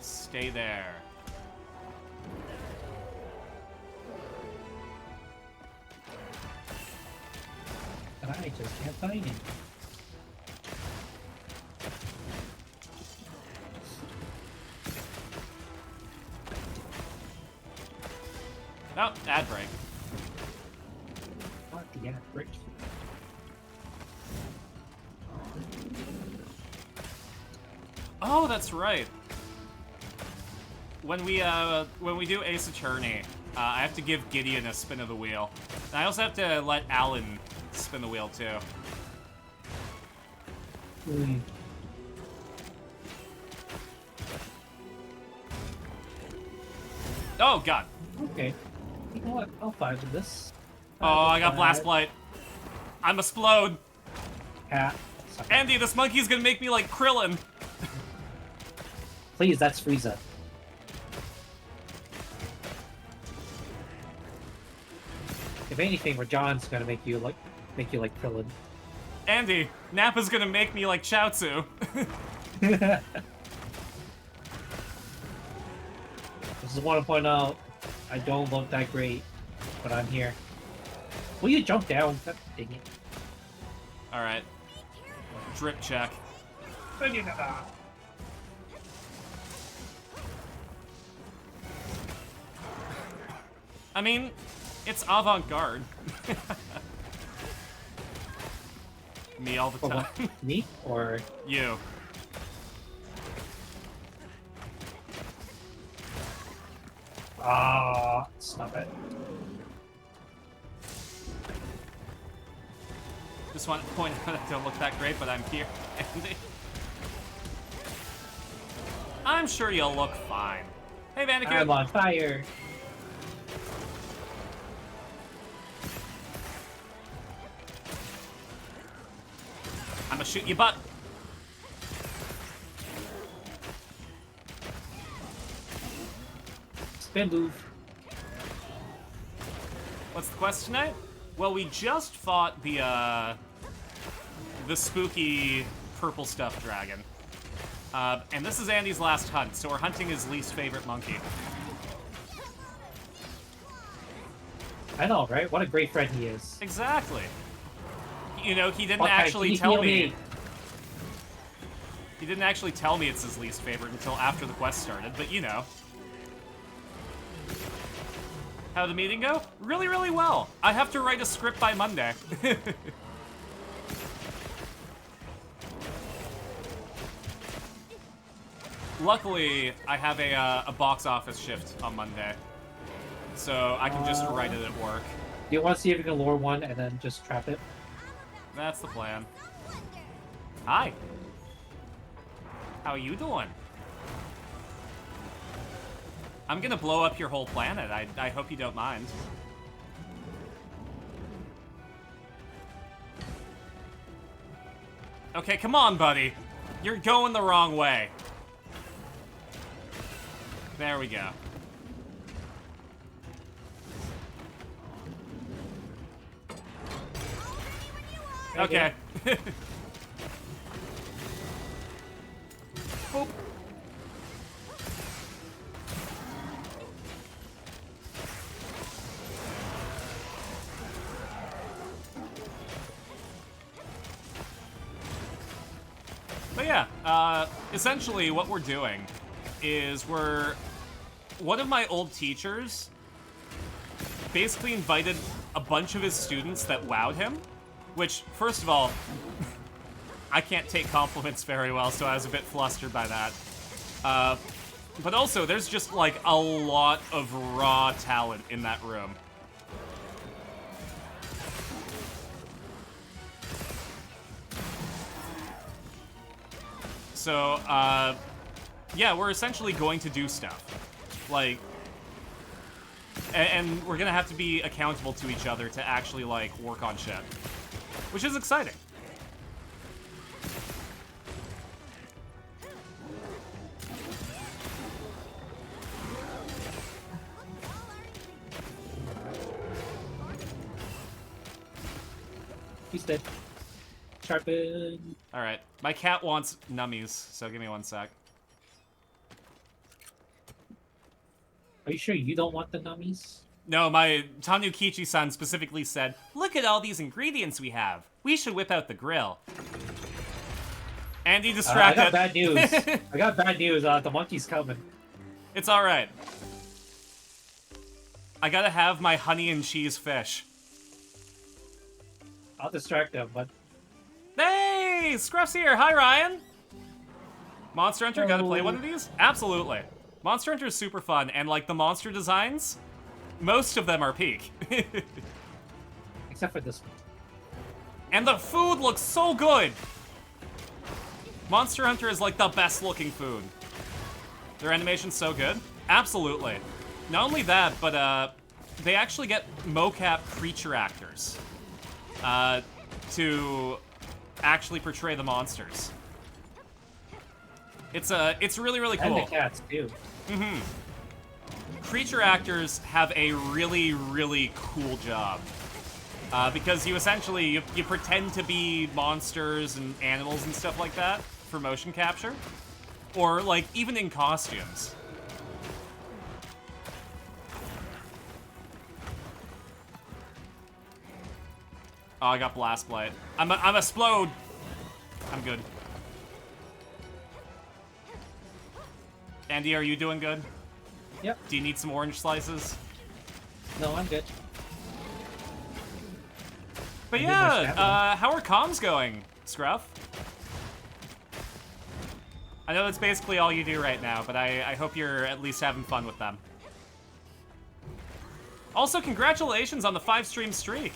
stay there. And I just can't find it. Oh, ad break. What the ad break? Oh, that's right. When we do Ace Attorney, I have to give Gideon a spin of the wheel. And I also have to let Alan spin the wheel too. Hmm. Oh god. Okay. You know what? I'll fight with this. Oh, I got blast blight. I'm explode. Cat. Andy, this monkey's gonna make me like Krillin. Please, that's Frieza. If anything, Rajan's gonna make you like Krillin. Andy, Nappa's gonna make me like Chaozu. Just want to point out, I don't look that great, but I'm here. Will you jump down? God dang it. Alright. Drip check. I mean, it's avant-garde. Me all the Or time. what? Me? Or... You. Ah, stop it. Just want to point out I don't look that great, but I'm here, Andy. I'm sure you'll look fine. Hey, Vandekin. I'm on fire. I'm gonna shoot your butt. Spin move. What's the quest tonight? Well, we just fought the spooky purple stuffed dragon. And this is Andy's last hunt, so we're hunting his least favorite monkey. I know, right? What a great friend he is. Exactly. You know, he didn't Okay, actually he tell healed me. He didn't actually tell me it's his least favorite until after the quest started, but you know. How'd the meeting go? Really, really well. I have to write a script by Monday. Luckily, I have a box office shift on Monday, so I can just write it at work. Do you want to see if you can lure one and then just trap it? That's the plan. Hi. How you doing? I'm gonna blow up your whole planet. I hope you don't mind. Okay, come on, buddy. You're going the wrong way. There we go. Okay. Boop. But yeah, essentially what we're doing is one of my old teachers basically invited a bunch of his students that wowed him, which, first of all, I can't take compliments very well, so I was a bit flustered by that. But also, there's just, like, a lot of raw talent in that room. So, yeah, we're essentially going to do stuff. Like, and we're gonna have to be accountable to each other to actually, like, work on shit. Which is exciting. He's dead. Sharpen. Alright. My cat wants nummies, so give me one sec. Are you sure you don't want the nummies? No, my Tanukichi-san specifically said, "Look at all these ingredients we have. We should whip out the grill." Andy distracted. I got bad news. I got bad news. The monkey's coming. It's alright. I gotta have my honey and cheese fish. I'll distract them, but... Hey! Scruff's here! Hi, Ryan! Monster Hunter, gotta play one of these? Absolutely. Monster Hunter is super fun, and, like, the monster designs, most of them are peak. Except for this one. And the food looks so good! Monster Hunter is, like, the best-looking food. Their animation's so good. Absolutely. Not only that, but, they actually get mocap creature actors. To actually portray the monsters. It's really, really cool. And the cats, too. Mm-hmm. Creature actors have a really, really cool job. Because you essentially, you pretend to be monsters and animals and stuff like that for motion capture. Or, like, even in costumes. Oh, I got Blast Blight. I'm explode. I'm good. Andy, are you doing good? Yep. Do you need some orange slices? No, I'm good. But yeah, how are comms going, Scruff? I know that's basically all you do right now, but I hope you're at least having fun with them. Also, congratulations on the 5-stream streak.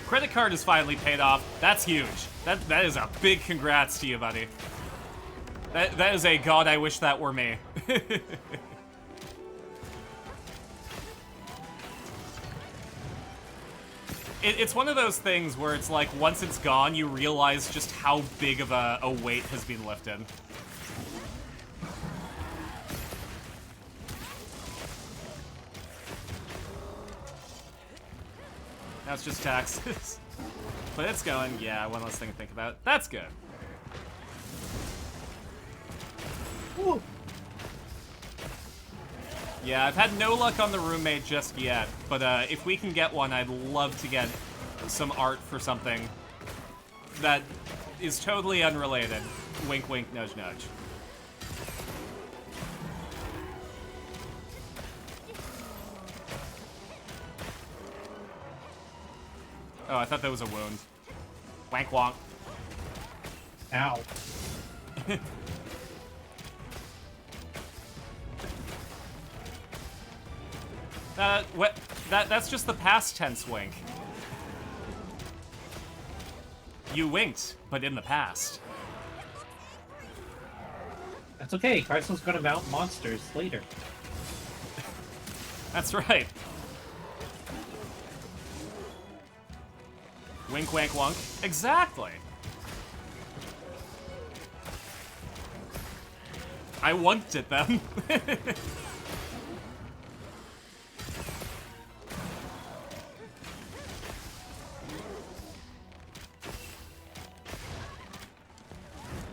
Credit card is finally paid off. That's huge. That is a big congrats to you, buddy. That is a god, I wish that were me. It's one of those things where it's like, once it's gone, you realize just how big of a weight has been lifted. Now it's just taxes. But it's going, yeah, one less thing to think about. That's good. Ooh. Yeah, I've had no luck on the roommate just yet, but if we can get one, I'd love to get some art for something that is totally unrelated. Wink, wink, nudge, nudge. Oh, I thought that was a wound. Wank wonk. Ow. What? That's just the past tense wink. You winked, but in the past. That's okay. Carson's gonna mount monsters later. That's right. Wink, wank, wonk. Exactly. I wunked at them.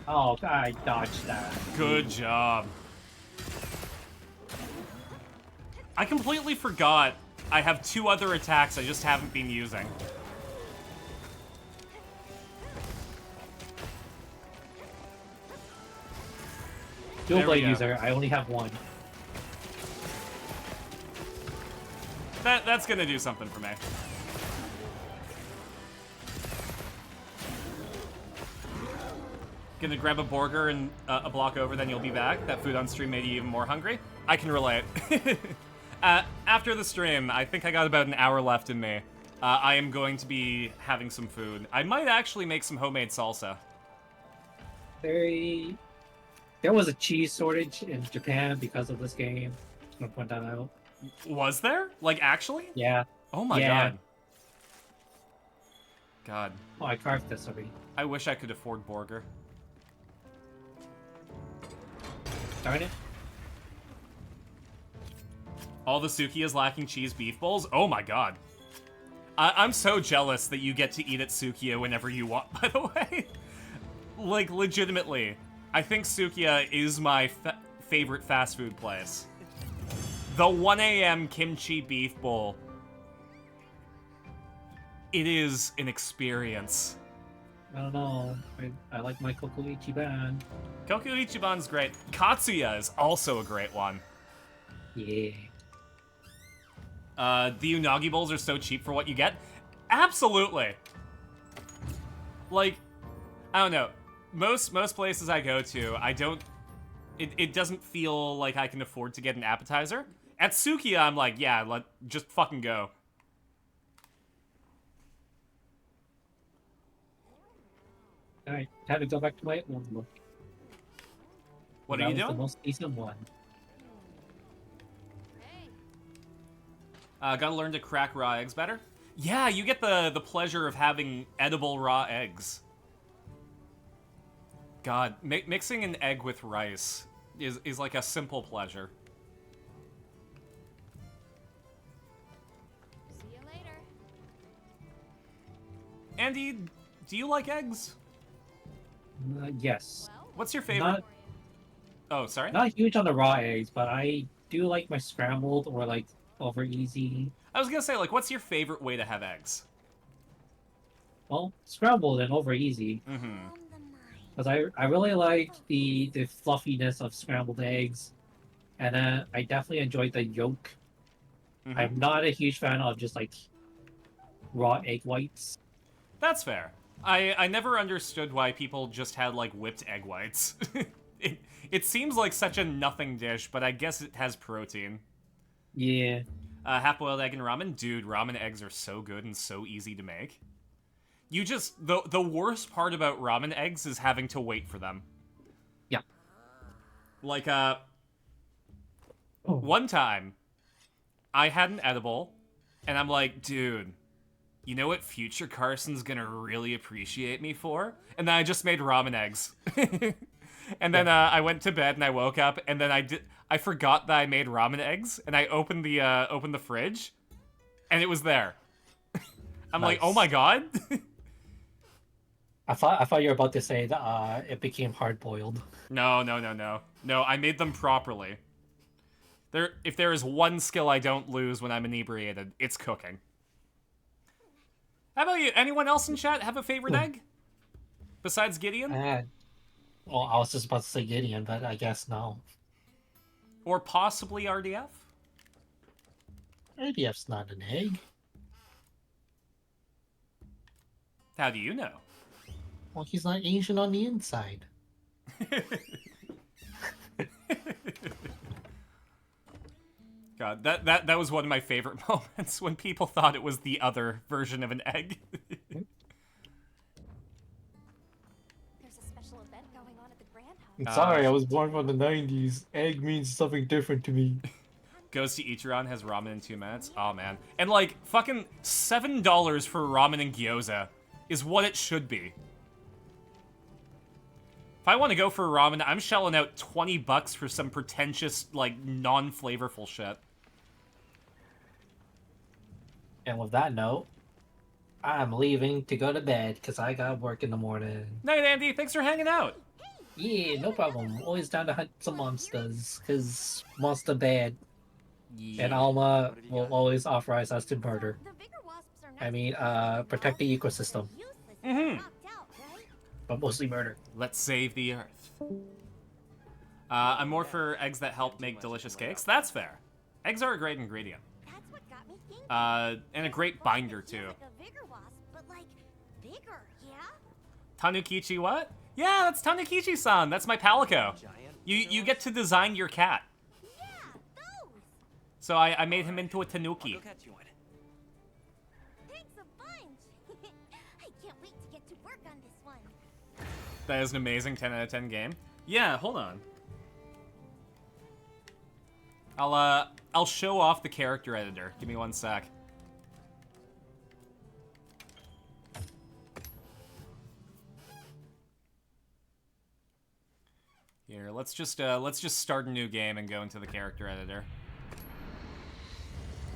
Oh, I dodged that. Good job. I completely forgot I have 2 other attacks I just haven't been using. Dual There we blade go. user. I only have one. That's gonna do something for me. Gonna grab a burger and a block over, then you'll be back. That food on stream made you even more hungry. I can relate. After the stream, I think I got about an hour left in me. I am going to be having some food. I might actually make some homemade salsa. There was a cheese shortage in Japan because of this game. I'm gonna point that out. Was there? Like, actually? Yeah. Oh my Yeah. god. God. Oh, I carved this already. I wish I could afford burger. Darn it. All the Sukiya's lacking cheese beef bowls? Oh my god. I'm so jealous that you get to eat at Sukiya whenever you want, by the way. Like, legitimately. I think Sukiya is my favorite fast food place. The 1 a.m. kimchi beef bowl. It is an experience. I don't know. I like my Koku Ichiban. Koku Ichiban's great. Katsuya is also a great one. Yeah. The unagi bowls are so cheap for what you get. Absolutely. Like, I don't know. Most places I go to, I don't... It doesn't feel like I can afford to get an appetizer. At Sukiya, I'm like, yeah, just fucking go. Alright, time to go back to my own look. What That are you was doing? the most decent one. Gotta learn to crack raw eggs better. Yeah, you get the pleasure of having edible raw eggs. God, mixing an egg with rice is like a simple pleasure. See you later. Andy, do you like eggs? Yes. Well, What's your favorite? Not, Oh, sorry? not huge on the raw eggs, but I do like my scrambled or like over easy. I was gonna say, like, what's your favorite way to have eggs? Well, scrambled and over easy. Mm-hmm. on the mind. Because I really like the fluffiness of scrambled eggs. And then I definitely enjoyed the yolk. Mm-hmm. I'm not a huge fan of just like raw egg whites. That's fair. I never understood why people just had, like, whipped egg whites. It seems like such a nothing dish, but I guess it has protein. Yeah. Half-boiled egg and ramen? Dude, ramen eggs are so good and so easy to make. You just... The worst part about ramen eggs is having to wait for them. Yeah. Like, Oh. one time, I had an edible, and I'm like, dude, you know what future Carson's gonna really appreciate me for? And then I just made ramen eggs. And then I went to bed and I woke up, and then I forgot that I made ramen eggs, and I opened the fridge, and it was there. I'm like, Nice. oh my god. I thought you were about to say that it became hard boiled. No, no, no, no. No, I made them properly. If there is one skill I don't lose when I'm inebriated, it's cooking. How about you? Anyone else in chat have a favorite egg? Besides Gideon? Well, I was just about to say Gideon, but I guess no. Or possibly RDF? ADF's not an egg. How do you know? Well, he's not Asian on the inside. God, that was one of my favorite moments when people thought it was the other version of an egg. There's a special event going on at the Grand I'm Hub. sorry, I was born from the 90s. Egg means something different to me. Goes to Ichiran, has ramen in 2 minutes. Oh, man. And, like, fucking $7 for ramen and gyoza is what it should be. If I want to go for ramen, I'm shelling out $20 for some pretentious, like, non-flavorful shit. And with that note, I'm leaving to go to bed because I got work in the morning. Night, Andy. Thanks for hanging out. Yeah, no problem. Always down to hunt some monsters because monster bad. Yeah. And Alma will always authorize us to murder. The bigger wasps are I nice mean, to protect the ecosystem, useless if Mhm. they're knocked out, right? but mostly murder. Let's save the earth. I'm more for eggs that help make delicious cakes. That's fair. Eggs are a great ingredient. That's what got me thinking. And a great binder, too. Like a bigger wasp, but like bigger, yeah? Tanukichi what? Yeah, that's Tanukichi-san. That's my palico. You get to design your cat. Yeah, those. So I made him into a I'll tanuki. go catch you one. Thanks a bunch. I can't wait to get to work on this one. That is an amazing 10 out of 10 game. Yeah, hold on. I'll show off the character editor. Give me 1 sec. Here, let's just start a new game and go into the character editor.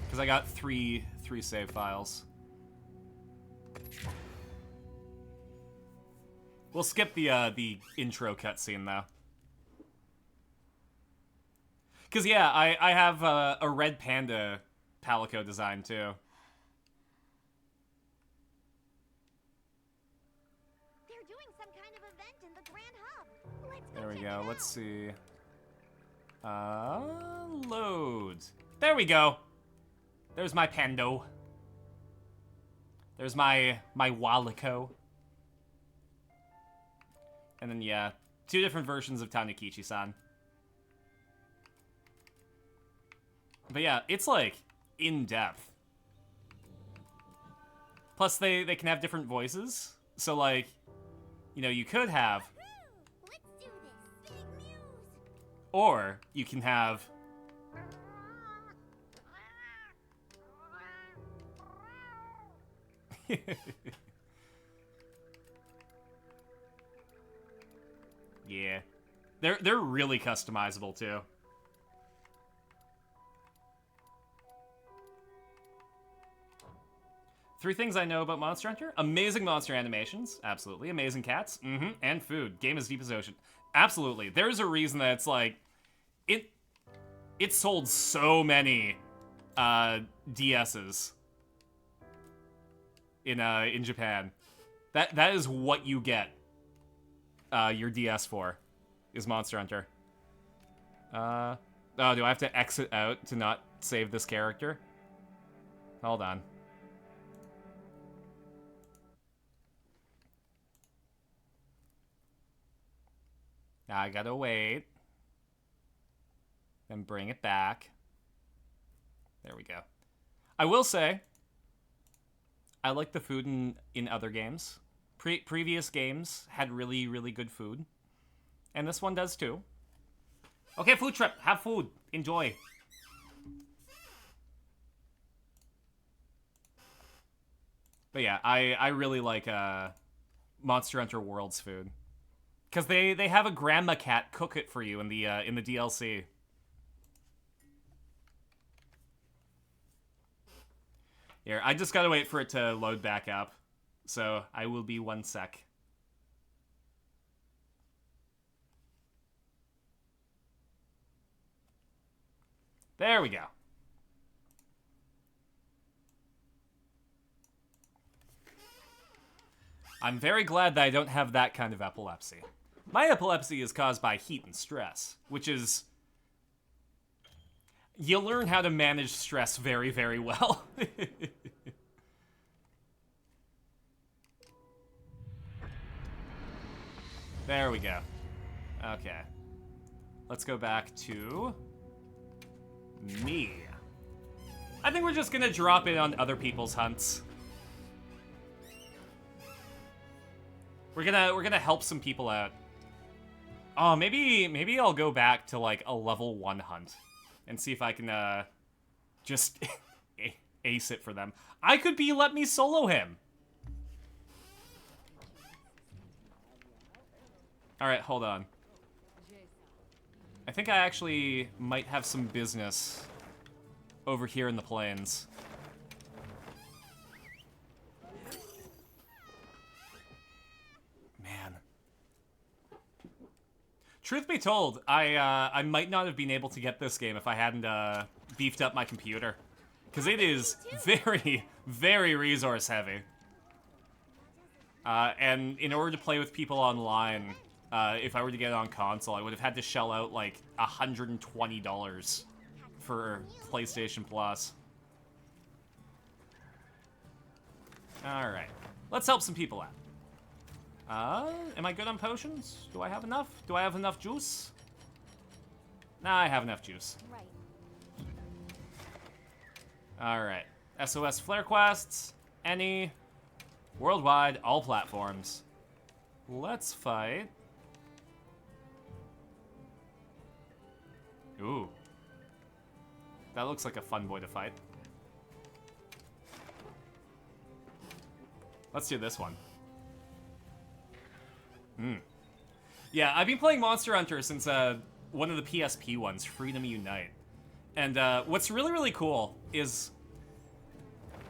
Because I got three save files. We'll skip the intro cutscene though. Because yeah, I have a red panda palico design too. They're doing some kind of event in the Grand Hub. Let's go There we check go. it Let's out. see. Load. There we go. There's my pando. There's my Walico. And then yeah, 2 different versions of Tanukichi-san. But yeah, it's like in depth. Plus they can have different voices. So like, you know, you could have, Let's do this. Big news. or you can have yeah. They're really customizable too. Three things I know about Monster Hunter. Amazing monster animations. Absolutely. Amazing cats. And food. Game as deep as ocean. Absolutely. There's a reason that it's like it sold so many DSs in Japan. That is what you get your DS for, is Monster Hunter. Oh, do I have to exit out to not save this character? Hold on. Now I gotta wait. Then bring it back. There we go. I will say, I like the food in other games. Previous games had really, really good food. And this one does too. Okay, food trip. Have food. Enjoy. But yeah, I really like Monster Hunter World's food. Because they have a grandma cat cook it for you in the DLC. Here, I just gotta wait for it to load back up. So I will be 1 sec. There we go. I'm very glad that I don't have that kind of epilepsy. My epilepsy is caused by heat and stress, which is... You learn how to manage stress very, very well. There we go. Okay. Let's go back to... me. I think we're just gonna drop in on other people's hunts. We're gonna help some people out. Oh, maybe I'll go back to like a level 1 hunt and see if I can just ace it for them. I could be let me solo him. All right, hold on. I think I actually might have some business over here in the plains. Man. Truth be told, I might not have been able to get this game if I hadn't beefed up my computer. Because it is very, very resource heavy. And in order to play with people online, if I were to get it on console, I would have had to shell out like $120 for PlayStation Plus. Alright. Let's help some people out. Am I good on potions? Do I have enough? Do I have enough juice? Nah, I have enough juice. Right. Alright. SOS Flare Quests. Any. Worldwide, all platforms. Let's fight. Ooh. That looks like a fun boy to fight. Let's do this one. Yeah, I've been playing Monster Hunter since one of the PSP ones, Freedom Unite. And what's really, really cool is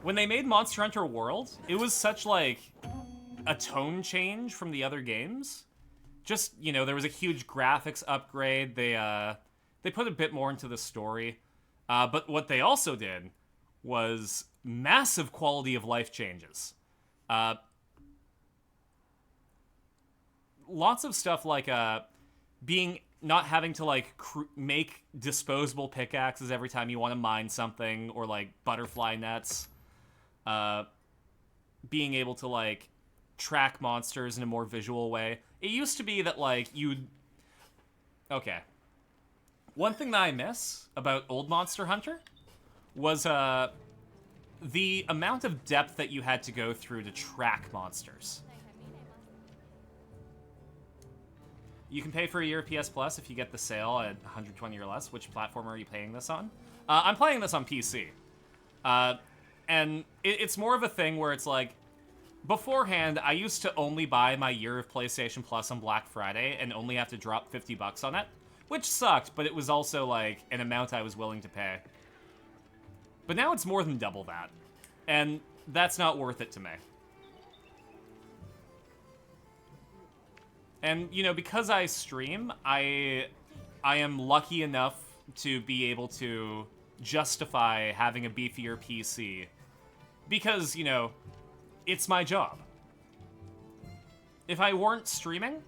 when they made Monster Hunter World, it was such like a tone change from the other games. Just, you know, there was a huge graphics upgrade. They put a bit more into the story. But what they also did was massive quality of life changes. Lots of stuff like not having to like make disposable pickaxes every time you want to mine something, or like butterfly nets. Being able to like track monsters in a more visual way. It used to be that like you'd... Okay. One thing that I miss about old Monster Hunter was the amount of depth that you had to go through to track monsters. You can pay for a year of PS Plus if you get the sale at 120 or less. Which platform are you playing this on? I'm playing this on PC. And it's more of a thing where it's like, beforehand, I used to only buy my year of PlayStation Plus on Black Friday and only have to drop $50 on it, which sucked, but it was also like an amount I was willing to pay. But now it's more than double that, and that's not worth it to me. And, you know, because I stream, I am lucky enough to be able to justify having a beefier PC. Because, you know, it's my job. If I weren't streaming,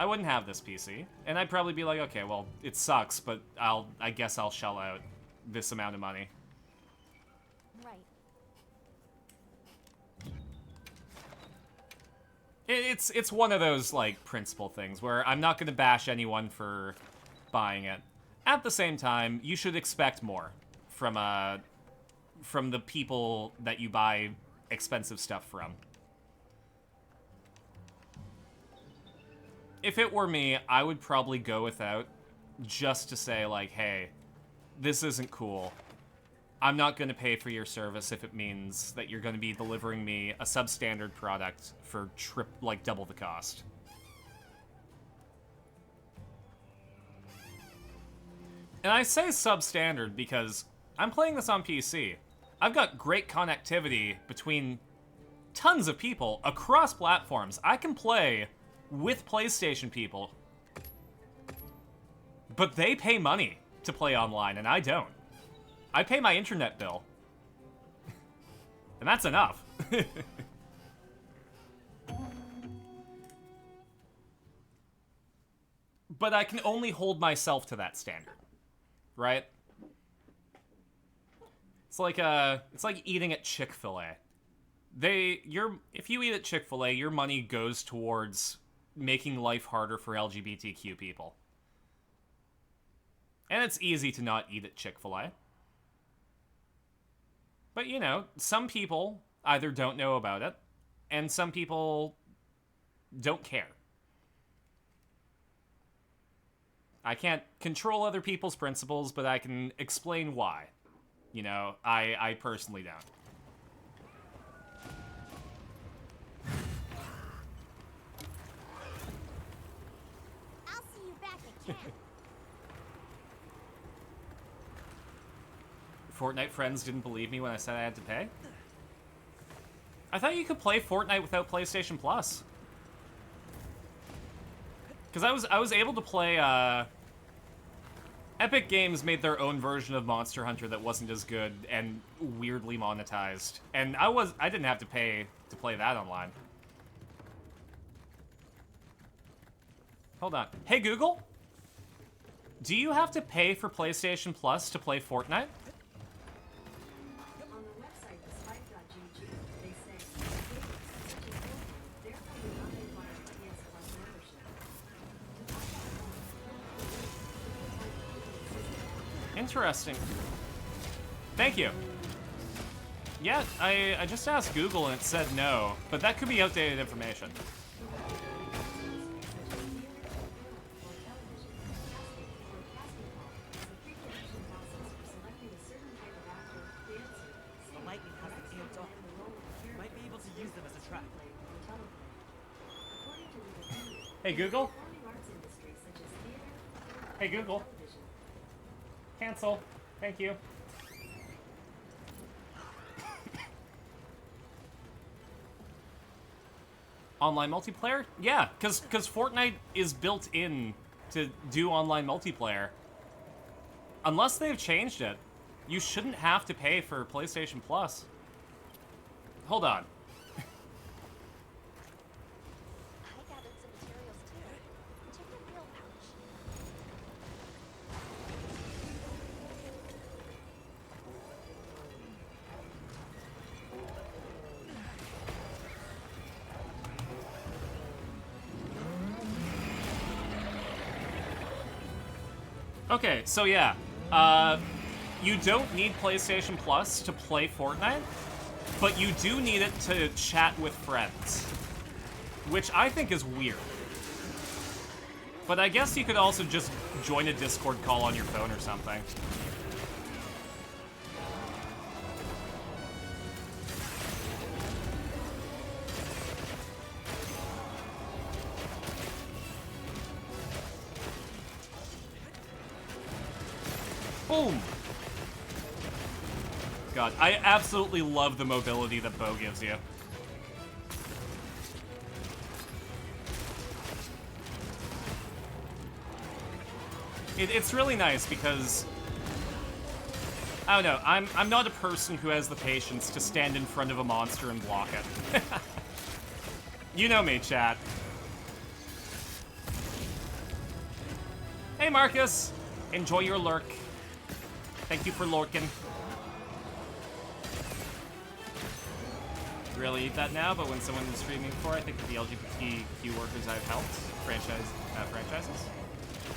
I wouldn't have this PC. And I'd probably be like, okay, well, it sucks, but I guess I'll shell out this amount of money. Right. It's one of those, like, principle things where I'm not going to bash anyone for buying it. At the same time, you should expect more from the people that you buy expensive stuff from. If it were me, I would probably go without, just to say, like, hey, this isn't cool. I'm not going to pay for your service if it means that you're going to be delivering me a substandard product for double the cost. And I say substandard because I'm playing this on PC. I've got great connectivity between tons of people across platforms. I can play with PlayStation people. But they pay money to play online, and I don't. I pay my internet bill. And that's enough. But I can only hold myself to that standard, right? It's like eating at Chick-fil-A. If you eat at Chick-fil-A, your money goes towards making life harder for LGBTQ people. And it's easy to not eat at Chick-fil-A. But, you know, some people either don't know about it, and some people don't care. I can't control other people's principles, but I can explain why. You know, I personally don't. I'll see you back at camp. Fortnite friends didn't believe me when I said I had to pay? I thought you could play Fortnite without PlayStation Plus. Because I was able to play, Epic Games made their own version of Monster Hunter that wasn't as good and weirdly monetized. And I didn't have to pay to play that online. Hold on. Hey Google? Do you have to pay for PlayStation Plus to play Fortnite? On the website, spike.gg, they say, therefore you not require PS Plus membership. Interesting. Thank you. Yeah, I just asked Google and it said no, but that could be outdated information. The lightning hasn't amped up. You might be able to use them as a trap. Hey Google? Hey Google? Cancel. Thank you. Online multiplayer? Yeah, because Fortnite is built in to do online multiplayer. Unless they've changed it, you shouldn't have to pay for PlayStation Plus. Hold on. I gathered some materials too. Check your field pouch. Okay, so yeah. You don't need PlayStation Plus to play Fortnite, but you do need it to chat with friends, which I think is weird. But I guess you could also just join a Discord call on your phone or something. Boom! God, I absolutely love the mobility that Bo gives you. It's really nice because, I don't know, I'm not a person who has the patience to stand in front of a monster and block it. You know me, chat. Hey Marcus! Enjoy your lurk. Thank you for lurking. Really eat that now, but when someone is streaming for, I think of the LGBTQ workers I've helped, franchises.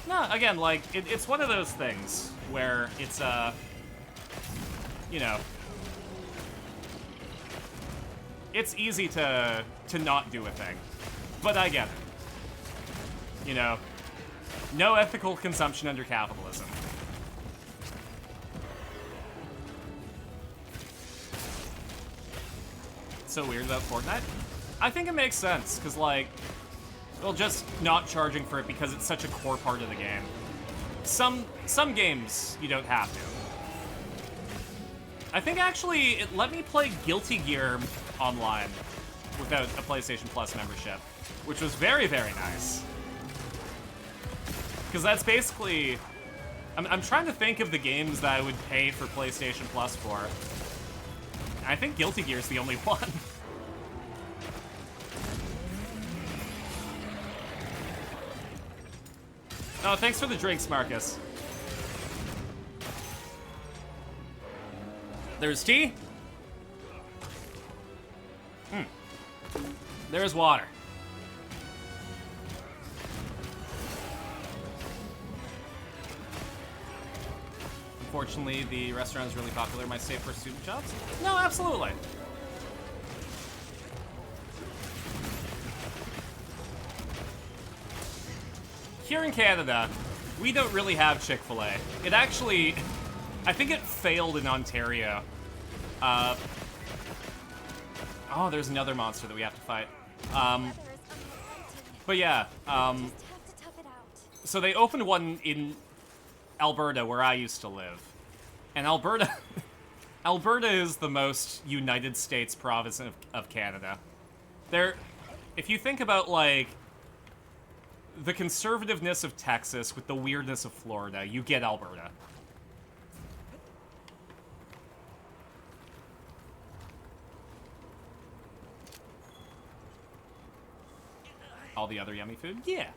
No, again, like, it's one of those things where it's, you know, it's easy to not do a thing, but I get it. You know, no ethical consumption under capitalism. So weird about Fortnite? I think it makes sense, because, like, well, just not charging for it because it's such a core part of the game. Some games you don't have to. I think, actually, it let me play Guilty Gear online without a PlayStation Plus membership, which was very, very nice. Because that's basically I'm trying to think of the games that I would pay for PlayStation Plus for. I think Guilty Gear is the only one. Oh, thanks for the drinks, Marcus. There's tea. There's water. Unfortunately, the restaurant is really popular. Am I safe for student jobs? No, absolutely. Here in Canada, we don't really have Chick-fil-A. It actually, I think it failed in Ontario. Oh, there's another monster that we have to fight. But yeah, so they opened one in Alberta, where I used to live. And Alberta, Alberta is the most United States province of Canada. If you think about, like, the conservativeness of Texas with the weirdness of Florida, you get Alberta. All the other yummy food? Yeah.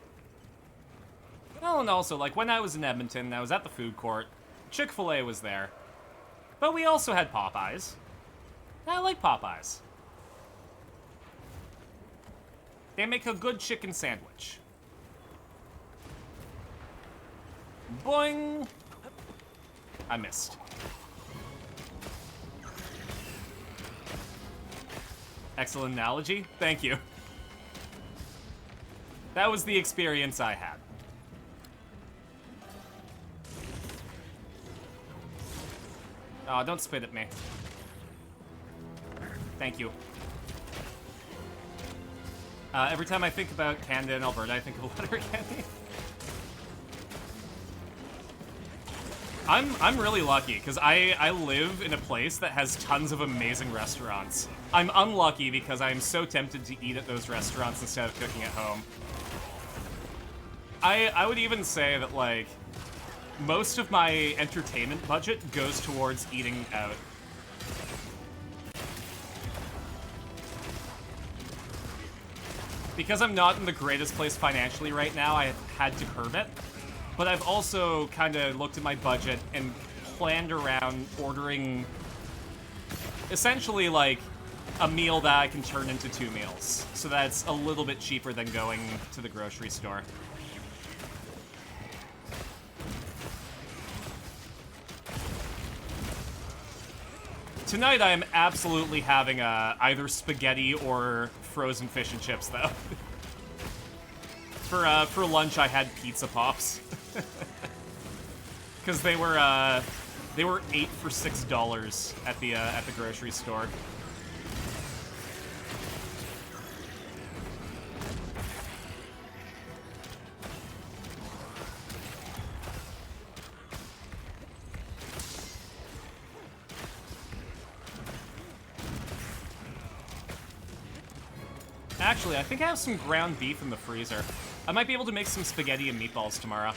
Oh, and also, like, when I was in Edmonton, I was at the food court. Chick-fil-A was there. But we also had Popeyes. I like Popeyes. They make a good chicken sandwich. Boing! I missed. Excellent analogy. Thank you. That was the experience I had. Oh, don't spit at me. Thank you. Every time I think about Canada and Alberta, I think of Letterkenny. I'm really lucky, because I live in a place that has tons of amazing restaurants. I'm unlucky because I'm so tempted to eat at those restaurants instead of cooking at home. I would even say that, like, most of my entertainment budget goes towards eating out. Because I'm not in the greatest place financially right now, I have had to curb it. But I've also kind of looked at my budget and planned around ordering essentially, like, a meal that I can turn into 2 meals. So that's a little bit cheaper than going to the grocery store. Tonight I am absolutely having either spaghetti or frozen fish and chips, though. For lunch I had pizza pops. Because they were 8 for $6 at the grocery store. Actually, I think I have some ground beef in the freezer. I might be able to make some spaghetti and meatballs tomorrow.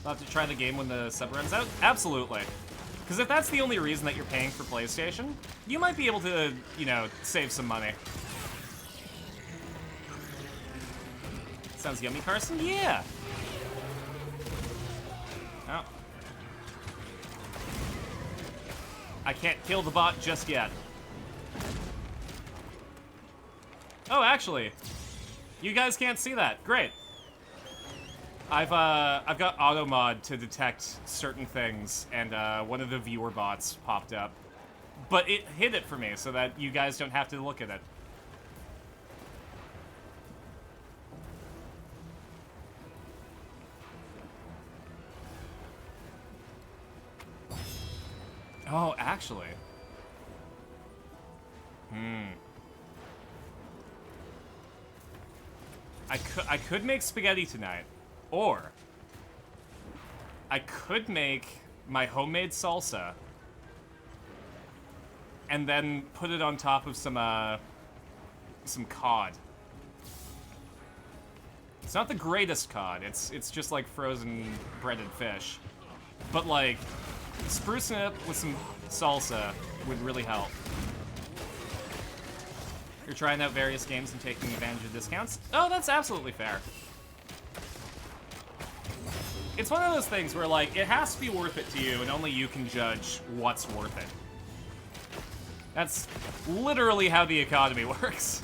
I'll have to try the game when the sub runs out? Absolutely. Because if that's the only reason that you're paying for PlayStation, you might be able to, you know, save some money. Sounds yummy, Carson? Yeah! Oh. I can't kill the bot just yet. Oh, actually, you guys can't see that. Great. I've got auto mod to detect certain things, and one of the viewer bots popped up. But it hid it for me so that you guys don't have to look at it. Oh, actually. I could make spaghetti tonight. Or I could make my homemade salsa and then put it on top of some cod. It's not the greatest cod. It's just like frozen breaded fish. But like sprucing it up with some salsa would really help. You're trying out various games and taking advantage of discounts? Oh, that's absolutely fair. It's one of those things where, like, it has to be worth it to you, and only you can judge what's worth it. That's literally how the economy works.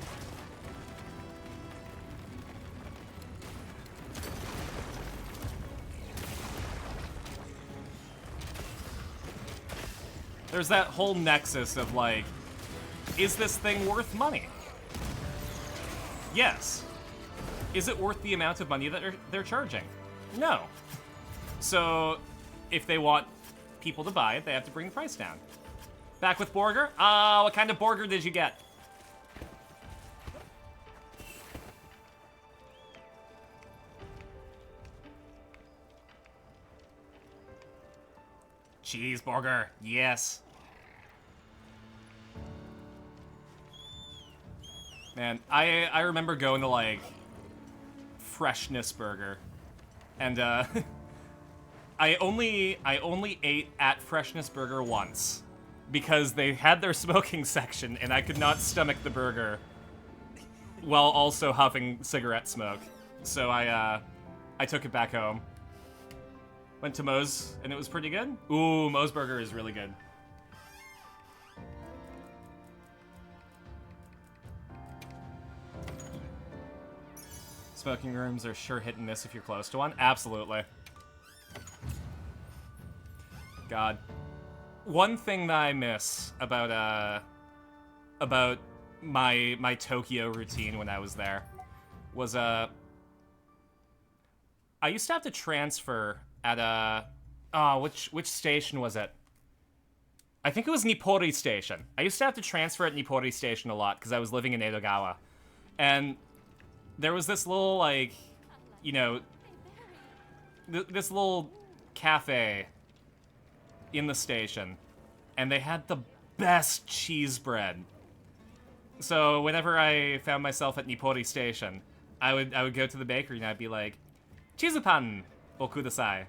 There's that whole nexus of, like, is this thing worth money? Yes. Is it worth the amount of money that they're charging? No. So, if they want people to buy it, they have to bring the price down. Back with Borger? What kind of Borger did you get? Cheeseburger, yes. Man, I remember going to, like, Freshness Burger, and, I only ate at Freshness Burger once, because they had their smoking section, and I could not stomach the burger while also huffing cigarette smoke. So I took it back home. Went to Moe's, and it was pretty good. Ooh, Moe's Burger is really good. Smoking rooms are sure hit and miss if you're close to one. Absolutely. God. One thing that I miss about my Tokyo routine when I was there was I used to have to transfer at which station was it? I think it was Nippori Station. I used to have to transfer at Nippori Station a lot because I was living in Edogawa. And there was this little, like, you know, this little cafe in the station, and they had the best cheese bread. So whenever I found myself at Nippori Station, I would go to the bakery and I'd be like, cheese pan o kudasai,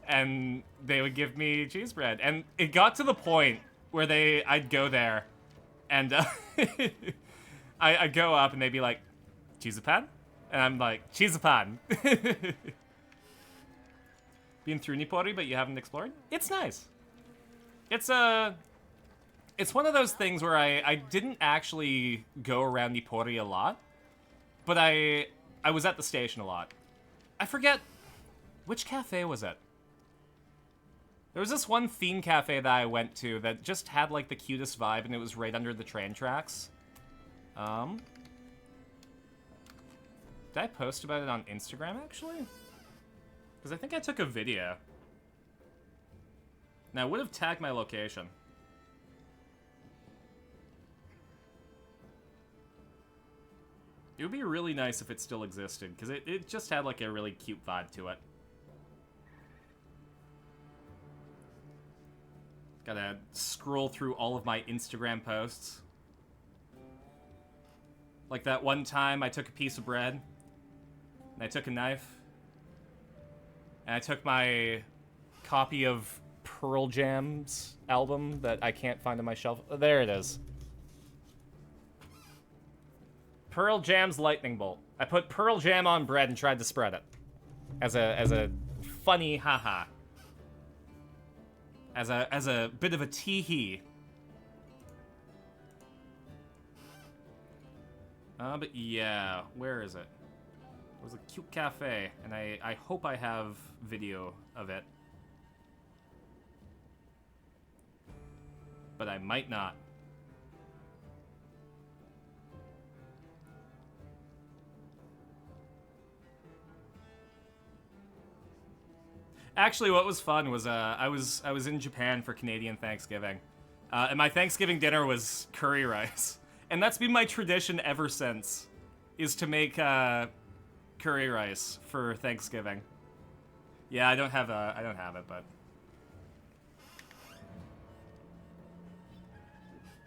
and they would give me cheese bread. And it got to the point where I'd go there, and I'd go up and they'd be like, cheese pan? And I'm like, cheese pan. Been through Nippori, but you haven't explored? It's nice. It's one of those things where I didn't actually go around Nippori a lot, but I was at the station a lot. I forget, which cafe was it? There was this one theme cafe that I went to that just had, like, the cutest vibe, and it was right under the train tracks. Did I post about it on Instagram, actually? Because I think I took a video. Now, I would have tagged my location. It would be really nice if it still existed, because it just had, like, a really cute vibe to it. Gotta scroll through all of my Instagram posts. Like that one time I took a piece of bread, and I took a knife, and I took my copy of Pearl Jam's album that I can't find on my shelf. Oh, there it is. Pearl Jam's Lightning Bolt. I put Pearl Jam on bread and tried to spread it. As a funny haha. As a bit of a tee-hee. But yeah, where is it? It was a cute cafe, and I hope I have video of it. But I might not. Actually, what was fun was I was in Japan for Canadian Thanksgiving, and my Thanksgiving dinner was curry rice, and that's been my tradition ever since, is to make curry rice for Thanksgiving. Yeah, I don't have it, but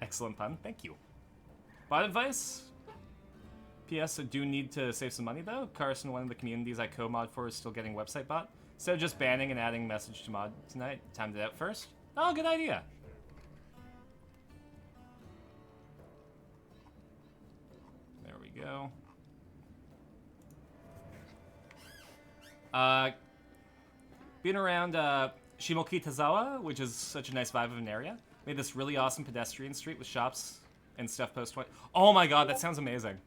excellent pun. Thank you. Bot advice? P.S. I do need to save some money though. Carson, one of the communities I co-mod for, is still getting website bot. Instead of just banning and adding message to mod tonight, timed it out first. Oh, good idea. There we go. Been around Shimokitazawa, which is such a nice vibe of an area. Made this really awesome pedestrian street with shops and stuff post 20. Oh my god, that sounds amazing.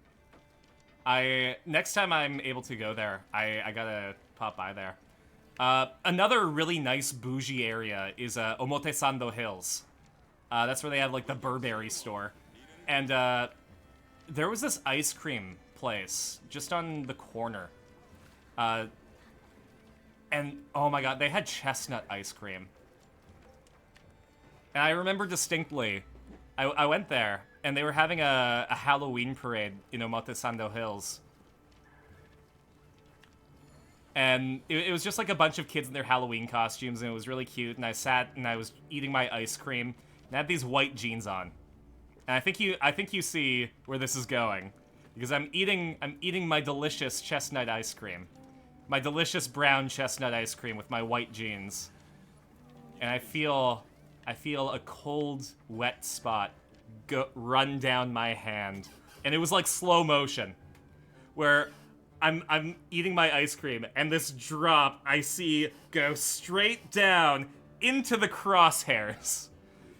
Next time I'm able to go there, I gotta pop by there. Another really nice bougie area is Omotesando Hills. That's where they have like the Burberry store. And there was this ice cream place just on the corner. And oh my god, they had chestnut ice cream. And I remember distinctly, I went there, and they were having a Halloween parade in Omotesando Hills. And it was just like a bunch of kids in their Halloween costumes, and it was really cute, and I sat and I was eating my ice cream, and I had these white jeans on. And I think you see where this is going. Because I'm eating my delicious chestnut ice cream. My delicious brown chestnut ice cream with my white jeans. And I feel a cold, wet spot run down my hand. And it was like slow motion. Where I'm eating my ice cream, and this drop I see go straight down into the crosshairs.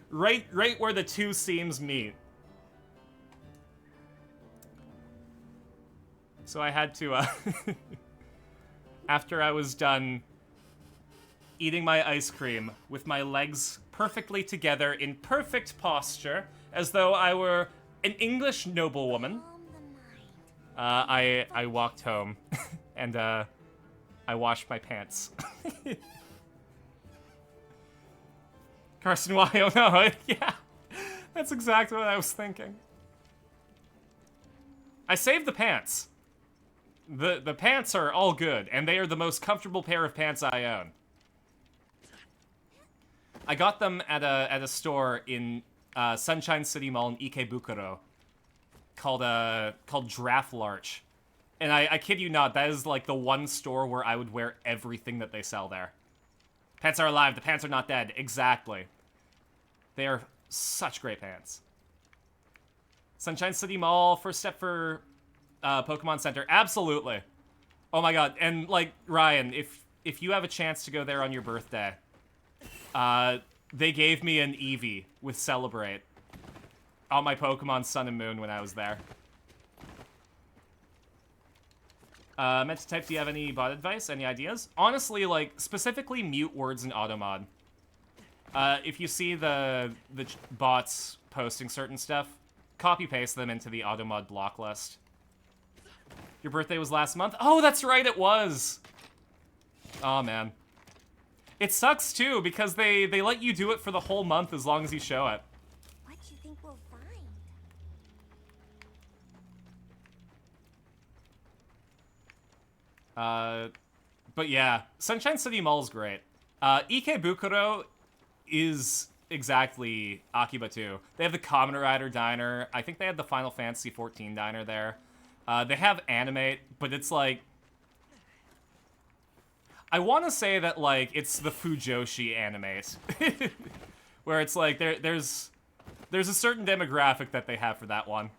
Right where the two seams meet. So I had to, after I was done eating my ice cream with my legs perfectly together in perfect posture, as though I were an English noblewoman, I walked home and I washed my pants. Carson, why? Oh no, yeah, that's exactly what I was thinking. I saved the pants. The pants are all good, and they are the most comfortable pair of pants I own. I got them at a store in Sunshine City Mall in Ikebukuro called Draft Larch. And I kid you not, that is like the one store where I would wear everything that they sell there. Pants are alive, the pants are not dead. Exactly. They are such great pants. Sunshine City Mall, first step for Pokemon Center. Absolutely. Oh my god. And like, Ryan, if you have a chance to go there on your birthday, they gave me an Eevee with Celebrate on my Pokemon Sun and Moon when I was there. Meant to type, do you have any bot advice? Any ideas? Honestly, like, specifically mute words in Automod. If you see the bots posting certain stuff, copy-paste them into the Automod block list. Your birthday was last month? Oh, that's right, it was! Oh, man. It sucks, too, because they let you do it for the whole month as long as you show it. What do you think we'll find? But yeah, Sunshine City Mall is great. Ikebukuro is exactly Akiba too. They have the Kamen Rider Diner. I think they had the Final Fantasy XIV Diner there. They have Animate, but it's like... I want to say that, like, it's the Fujoshi Animate. Where it's like, there's a certain demographic that they have for that one.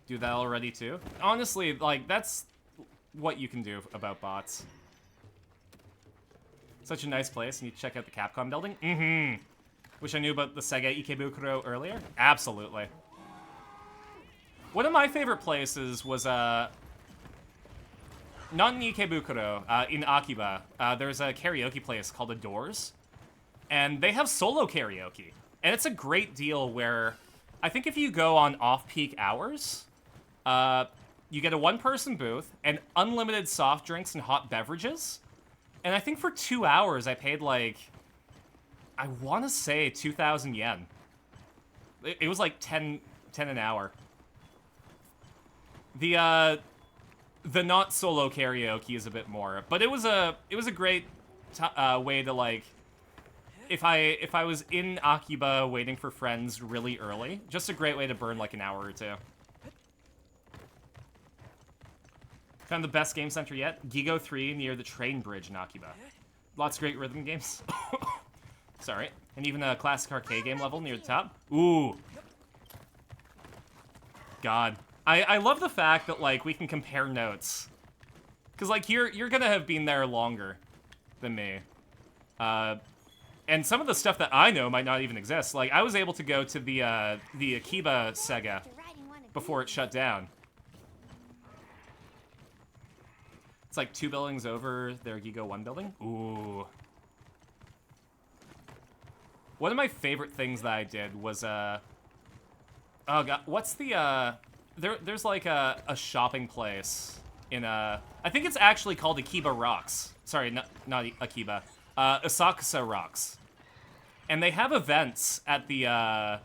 Do that already too? Honestly, like, that's what you can do about bots. Such a nice place, and you check out the Capcom building? Mm-hmm. Wish I knew about the Sega Ikebukuro earlier? Absolutely. One of my favorite places was, not in Ikebukuro, in Akiba. There's a karaoke place called The Doors, and they have solo karaoke. And it's a great deal where, I think if you go on off-peak hours, you get a one-person booth and unlimited soft drinks and hot beverages. And I think for 2 hours I paid like, I want to say 2,000 yen. It was like 10 an hour. The not solo karaoke is a bit more, but it was a great way to, like, if I was in Akiba waiting for friends really early, just a great way to burn like an hour or two. Found the best game center yet? Gigo 3 near the train bridge in Akiba. Lots of great rhythm games. Sorry. And even a classic arcade game level near the top. Ooh. God. I love the fact that, like, we can compare notes. Because, like, you're gonna have been there longer than me. And some of the stuff that I know might not even exist. Like, I was able to go to the Akiba Sega before it shut down. It's like 2 buildings over their Gigo 1 building. Ooh. One of my favorite things that I did was, oh god, what's the, there's like a shopping place in, I think it's actually called Akiba Rocks. Sorry, not Akiba. Asakusa Rocks. And they have events at the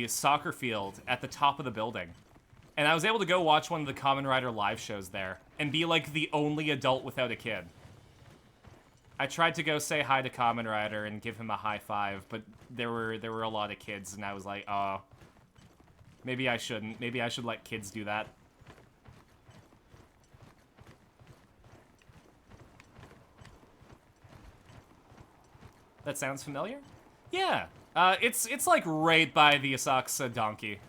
soccer field at the top of the building. And I was able to go watch one of the Kamen Rider live shows there and be like the only adult without a kid. I tried to go say hi to Kamen Rider and give him a high five, but there were a lot of kids, and I was like, oh, maybe I shouldn't. Maybe I should let kids do that. That sounds familiar? Yeah. It's like right by the Asakusa Donkey.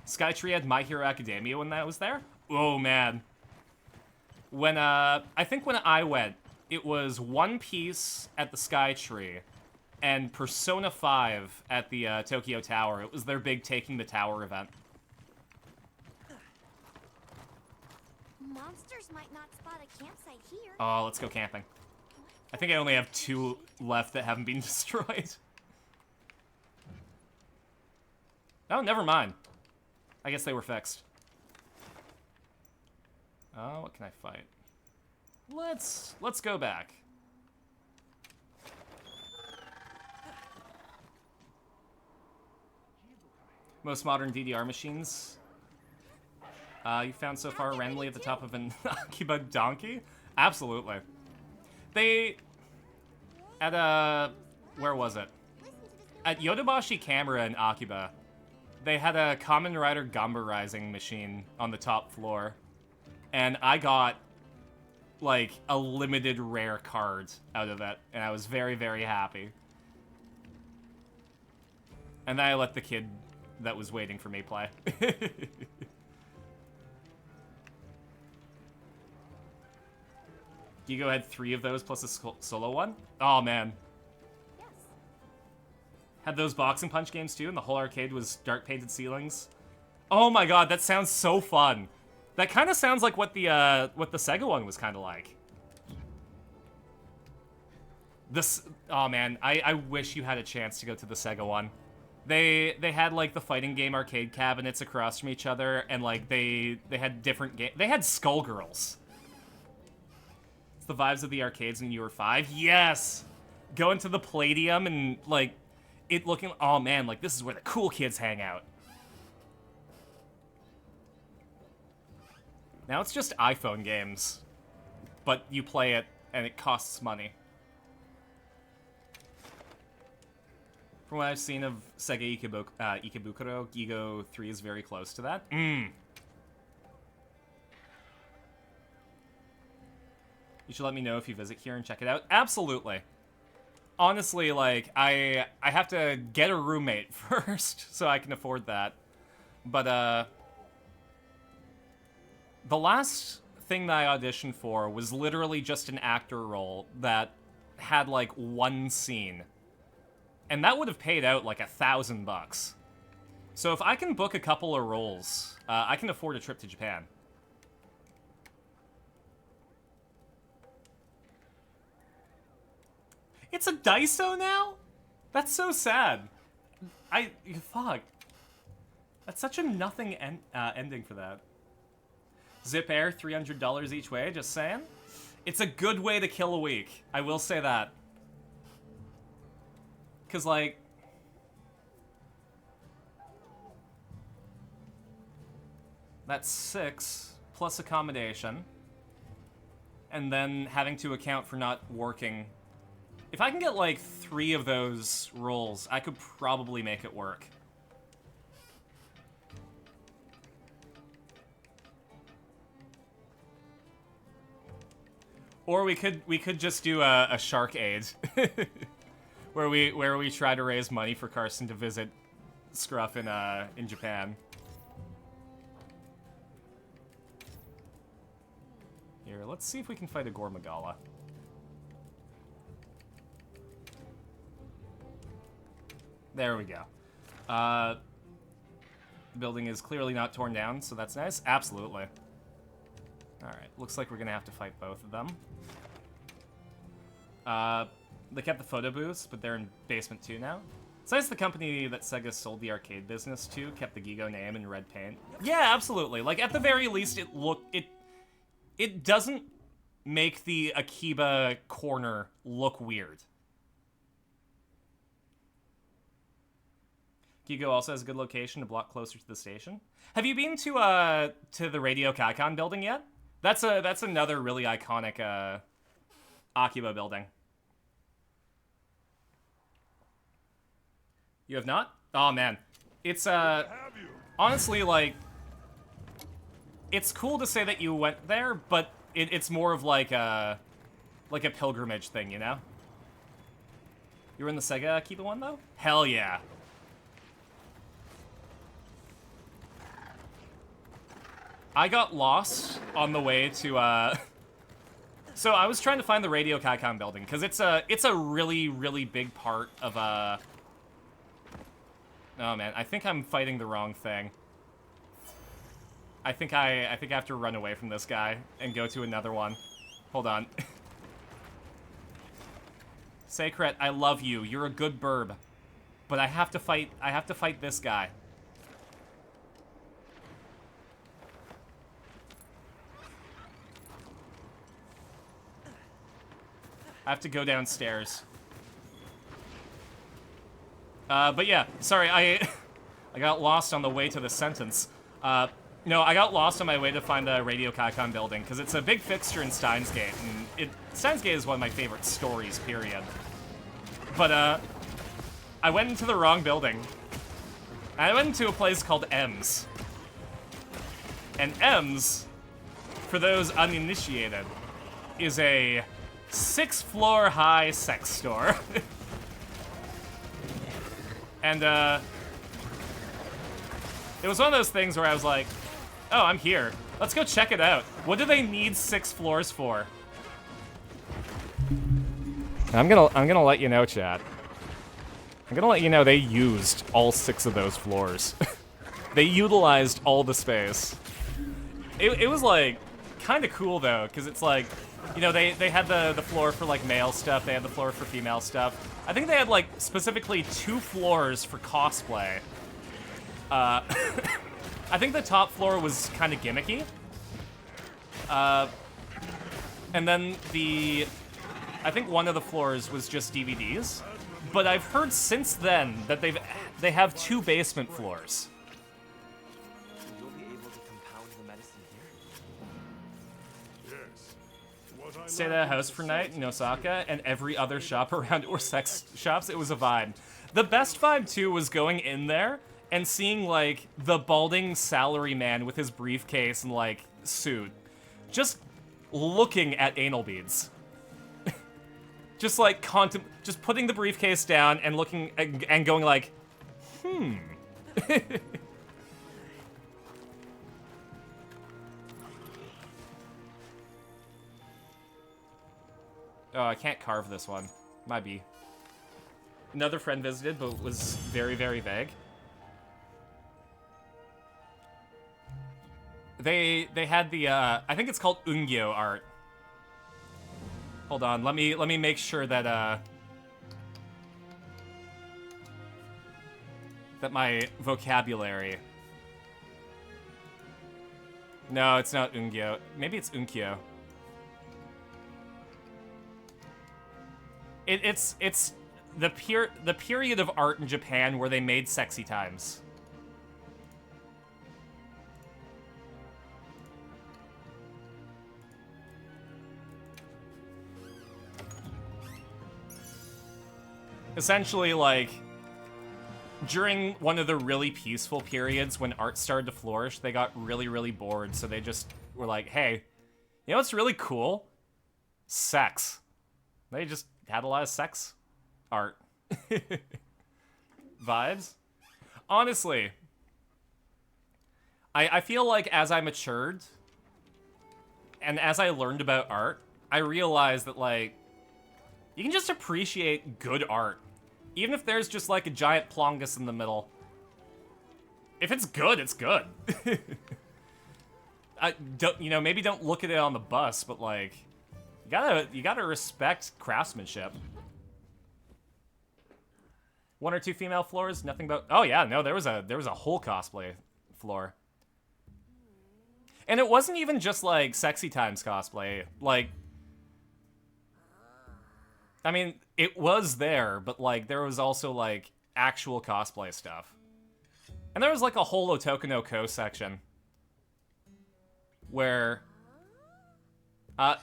Skytree had My Hero Academia when that was there? Oh, man. When, I think when I went, it was One Piece at the Skytree and Persona 5 at the, Tokyo Tower. It was their big Taking the Tower event. Monsters might not spot a campsite here. Oh, let's go camping. I think I only have 2 left that haven't been destroyed. Oh, never mind. I guess they were fixed. Oh, what can I fight? Let's go back. Most modern DDR machines you found so far randomly at the top of an Akiba Donkey? Absolutely. They at where was it? At Yodobashi Camera in Akiba. They had a Kamen Rider Gamba Rising machine on the top floor. And I got, like, a limited rare card out of it. And I was very, very happy. And then I let the kid that was waiting for me play. Gigo had 3 of those plus a solo one? Oh, man. Had those boxing punch games too, and the whole arcade was dark painted ceilings. Oh my god, that sounds so fun. That kind of sounds like what the Sega one was kind of like. Oh man, I wish you had a chance to go to the Sega one. They had like the fighting game arcade cabinets across from each other, and like they had different games. They had Skullgirls. It's the vibes of the arcades when you were 5. Yes, going to the Palladium and like. It looking, oh man, like this is where the cool kids hang out. Now it's just iPhone games, but you play it and it costs money. From what I've seen of Sega Ikebukuro, Gigo 3 is very close to that. You should let me know if you visit here and check it out. Absolutely. Honestly, like, I have to get a roommate first so I can afford that. But, the last thing that I auditioned for was literally just an actor role that had, like, 1 scene. And that would have paid out, like, $1,000. So if I can book a couple of roles, I can afford a trip to Japan. It's a Daiso now? That's so sad. Fuck. That's such a nothing ending for that. Zip Air, $300 each way, just saying. It's a good way to kill a week. I will say that. Because, like... That's 6 plus accommodation. And then having to account for not working. If I can get like 3 of those rolls, I could probably make it work. Or we could just do a shark aid, where we try to raise money for Carson to visit Scruff in Japan. Here, let's see if we can fight a Gormagala. There we go. The building is clearly not torn down, so that's nice. Absolutely. Alright, looks like we're gonna have to fight both of them. They kept the photo booths, but they're in Basement 2 now. It's nice the company that Sega sold the arcade business to kept the Gigo name in red paint. Yeah, absolutely. Like, at the very least, it doesn't make the Akiba corner look weird. Gigo also has a good location, a block closer to the station. Have you been to the Radio Kaikan building yet? That's another really iconic Akiba building. You have not? Oh man, it's honestly like it's cool to say that you went there, but it's more of like a pilgrimage thing, you know? You were in the Sega Akiba one though? Hell yeah. I got lost on the way to so I was trying to find the Radio Kaikan building because it's a really, really big part of oh man, I think I'm fighting the wrong thing. I think I have to run away from this guy and go to another one. Hold on. Sacred, I love you. You're a good burb. But I have to fight this guy. I have to go downstairs. But yeah, sorry, I got lost on the way to the sentence. No, I got lost on my way to find the Radio Kaikan building, because it's a big fixture in Steins Gate, and Steins Gate is one of my favorite stories, period. But, I went into the wrong building. I went into a place called M's. And M's, for those uninitiated, is a 6th-floor high sex store. And, it was one of those things where I was like, oh, I'm here. Let's go check it out. What do they need 6 floors for? I'm gonna let you know, chat. I'm gonna let you know they used all 6 of those floors. They utilized all the space. It was, like, kind of cool, though, because it's like, you know, they had the floor for, like, male stuff, they had the floor for female stuff. I think they had, like, specifically 2 floors for cosplay. I think the top floor was kind of gimmicky. And then I think one of the floors was just DVDs. But I've heard since then that they have 2 basement floors. You'll be able to compound the medicine here? Yes. Stayed at a house for night in Osaka, and every other shop around it were sex shops. It was a vibe. The best vibe, too, was going in there and seeing, like, the balding salary man with his briefcase and, like, suit. Just looking at anal beads. Just, like, just putting the briefcase down and looking and going like, Oh, I can't carve this one. Might be. Another friend visited, but was very, very vague. They had the, I think it's called Ungyo art. Hold on, let me make sure that, that my vocabulary... No, it's not Ungyo. Maybe it's Unkyo. It's the period of art in Japan where they made sexy times. Essentially, like, during one of the really peaceful periods when art started to flourish, they got really, really bored, so they just were like, hey, you know what's really cool? Sex. They just had a lot of sex art. Vibes? Honestly, I feel like as I matured, and as I learned about art, I realized that, like, you can just appreciate good art. Even if there's just, like, a giant plongus in the middle. If it's good, it's good. Maybe don't look at it on the bus, but, like, you gotta respect craftsmanship. One or two female floors, nothing but... Oh, yeah, no, there was a whole cosplay floor. And it wasn't even just, like, Sexy Times cosplay. Like, I mean, it was there, but, like, there was also, like, actual cosplay stuff. And there was, like, a whole Otoko no Ko section. Where,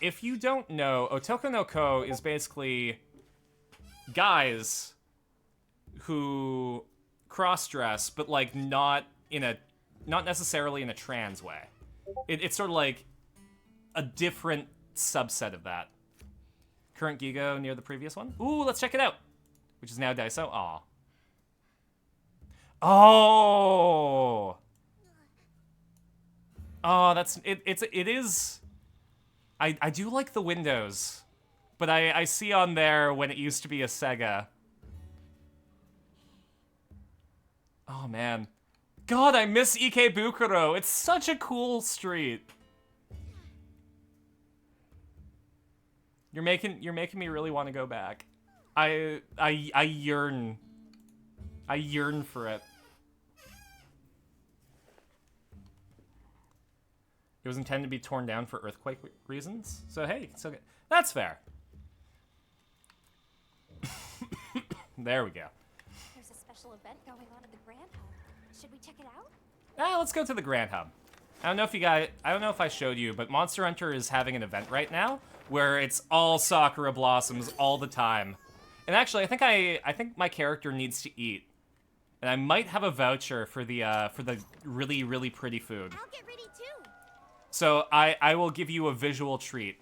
if you don't know, Otoko no Ko is basically guys who cross-dress, but, like, not necessarily in a trans way. It's sort of like a different subset of that. Current Gigo near the previous one. Ooh, let's check it out. Which is now Daiso. Aw. Oh! Oh, it is... I do like the windows. But I see on there when it used to be a Sega. Oh, man. God, I miss Ikebukuro. It's such a cool street. You're making me really want to go back. I yearn. I yearn for it. It was intended to be torn down for earthquake reasons. So hey, it's okay. That's fair. There we go. There's a special event going on at the Grand Hub. Should we check it out? Let's go to the Grand Hub. I don't know if I showed you, but Monster Hunter is having an event right now where it's all Sakura blossoms all the time. And actually, I think my character needs to eat. And I might have a voucher for the really, really pretty food. I'll get ready too. So I will give you a visual treat.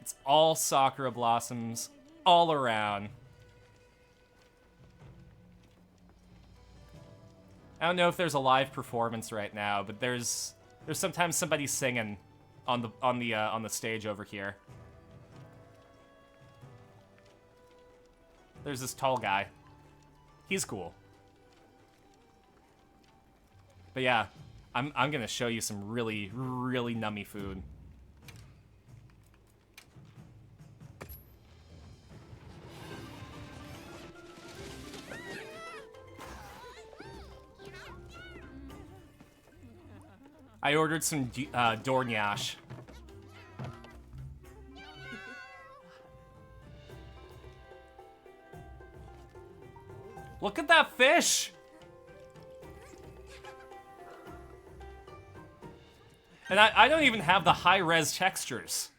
It's all Sakura blossoms all around. I don't know if there's a live performance right now, but there's sometimes somebody singing on the stage over here. There's this tall guy. He's cool. But yeah, I'm gonna show you some really, really nummy food. I ordered some Dornyash. Look at that fish! And I don't even have the high-res textures.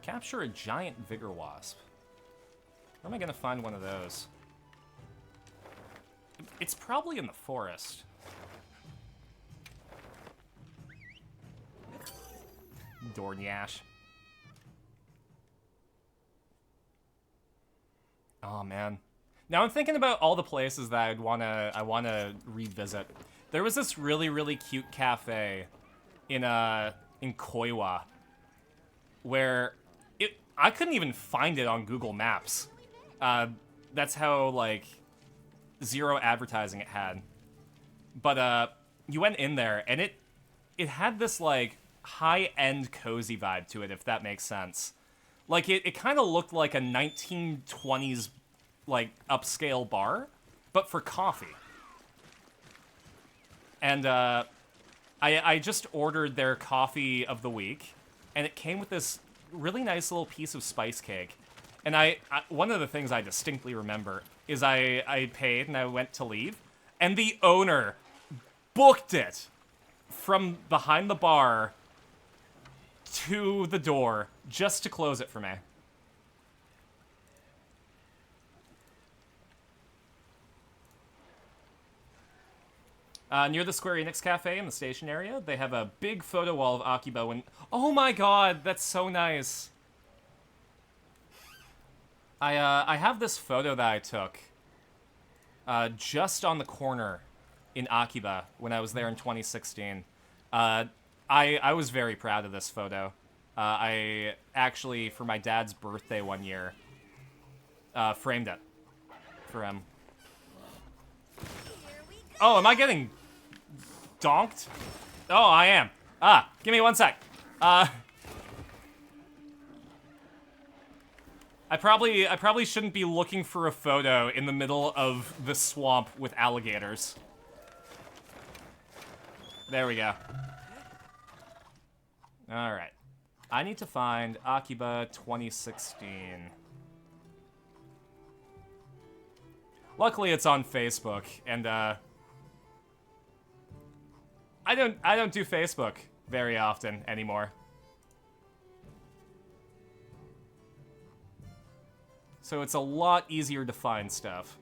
Capture a giant vigor wasp. Where am I gonna find one of those? It's probably in the forest. Dornyash. Oh man. Now I'm thinking about all the places that I wanna revisit. There was this really, really cute cafe in Koiwa where I couldn't even find it on Google Maps. That's how, like, zero advertising it had. But, you went in there, and it had this, like, high-end cozy vibe to it, if that makes sense. Like, it kind of looked like a 1920s, like, upscale bar, but for coffee. And, I just ordered their coffee of the week, and it came with this really nice little piece of spice cake. And one of the things I distinctly remember is I paid and I went to leave, and the owner booked it from behind the bar to the door just to close it for me. Near the Square Enix Cafe in the station area, they have a big photo wall of Akiba when... Oh my god, that's so nice. I have this photo that I took just on the corner in Akiba when I was there in 2016. I was very proud of this photo. I actually, for my dad's birthday one year, framed it for him. Oh, am I getting donked? Oh, I am. Give me 1 sec. I probably shouldn't be looking for a photo in the middle of the swamp with alligators. There we go. Alright. I need to find Akiba 2016. Luckily it's on Facebook, and I don't do Facebook very often anymore. So it's a lot easier to find stuff.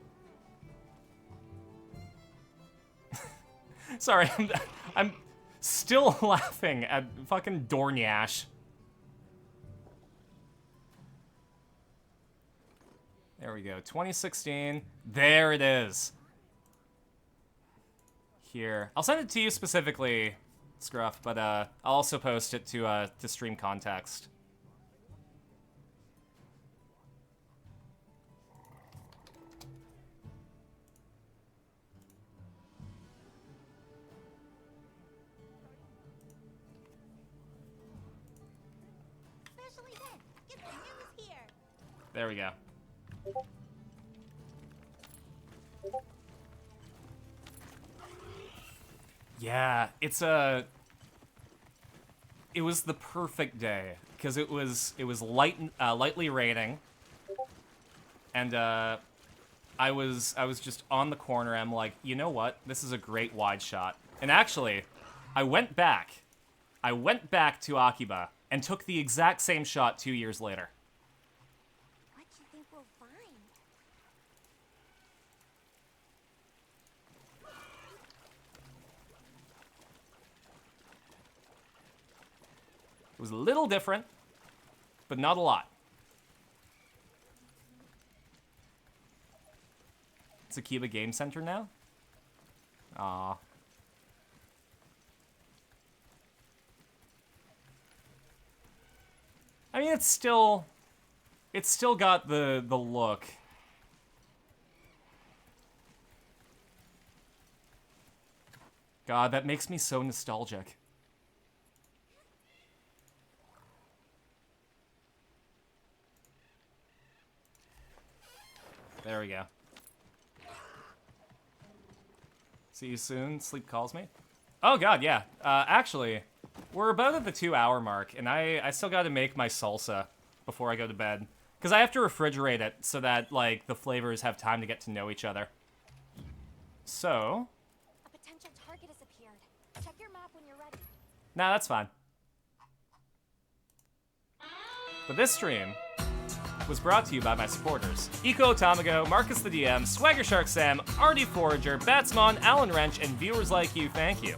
Sorry, I'm still laughing at fucking Dornyash. There we go, 2016. There it is. Here. I'll send it to you specifically, Scruff, but I'll also post it to stream context. There we go. Yeah, it was the perfect day because it was lightly raining, and I was just on the corner. I'm like, you know what? This is a great wide shot. And actually, I went back to Akiba and took the exact same shot 2 years later. What do you think we'll find? It was a little different, but not a lot. It's Akiba Game Center now? Aw. I mean, it's still got the look. God, that makes me so nostalgic. There we go. See you soon. Sleep calls me. Oh god, yeah. Actually, we're about at the 2-hour mark, and I still got to make my salsa before I go to bed. Because I have to refrigerate it so that, like, the flavors have time to get to know each other. So... A potential target has appeared. Check your map when you're ready. Nah, that's fine. But this stream was brought to you by my supporters. Eco Tamago, Marcus the DM, Swagger Shark Sam, Artie Forager, Batsmon, Alan Wrench, and viewers like you, thank you.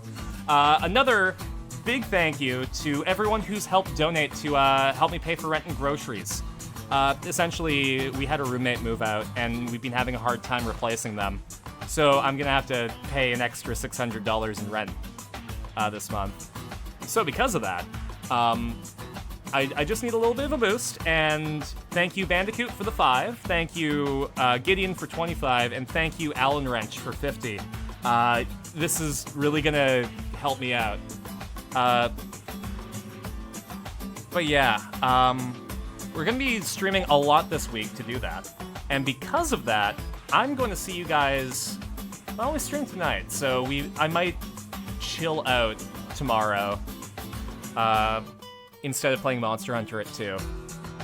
Another big thank you to everyone who's helped donate to help me pay for rent and groceries. Essentially, we had a roommate move out, and we've been having a hard time replacing them. So I'm gonna have to pay an extra $600 in rent this month. So because of that, I just need a little bit of a boost, and thank you Bandicoot for the 5, thank you Gideon for 25, and thank you Alan Wrench for 50. This is really gonna help me out. But yeah, we're gonna be streaming a lot this week to do that. And because of that, I'm going to see you guys, well, we stream tonight, so I might chill out tomorrow, instead of playing Monster Hunter at 2.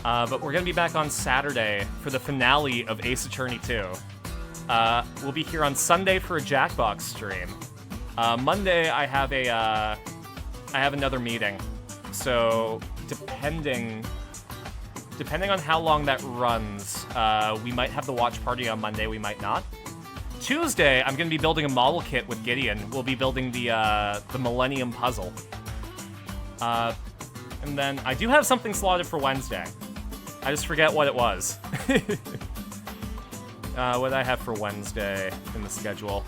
But we're gonna be back on Saturday for the finale of Ace Attorney 2. We'll be here on Sunday for a Jackbox stream. Monday I have another meeting, so depending on how long that runs, we might have the watch party on Monday. We might not. Tuesday, I'm gonna be building a model kit with Gideon. We'll be building the Millennium Puzzle. And then I do have something slotted for Wednesday. I just forget what it was. What did I have for Wednesday in the schedule?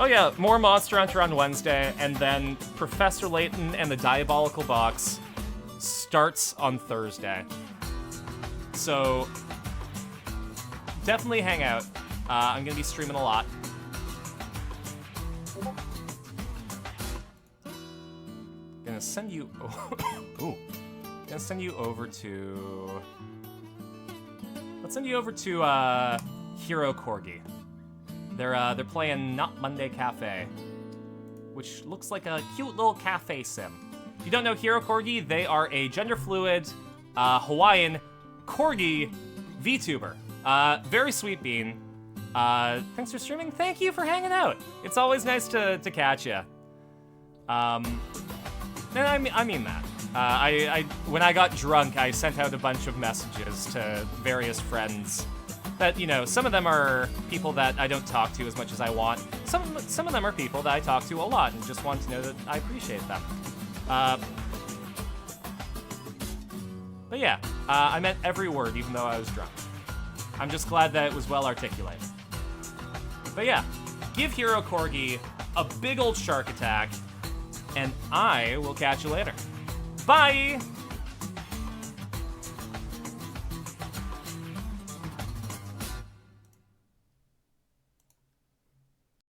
Oh yeah, more Monster Hunter on Wednesday, and then Professor Layton and the Diabolical Box starts on Thursday. So, definitely hang out. I'm gonna be streaming a lot. Gonna send you. Ooh. Gonna send you over to. Let's send you over to Hero Corgi. They're playing Not Monday Cafe, which looks like a cute little cafe sim. If you don't know Hero Corgi, they are a gender-fluid Hawaiian corgi VTuber. Very sweet bean. Thanks for streaming. Thank you for hanging out. It's always nice to catch you. And I mean that. When I got drunk, I sent out a bunch of messages to various friends that, you know, some of them are people that I don't talk to as much as I want. Some of them are people that I talk to a lot and just want to know that I appreciate them. But yeah, I meant every word even though I was drunk. I'm just glad that it was well articulated. But yeah, give Hero Corgi a big old shark attack, and I will catch you later. Bye!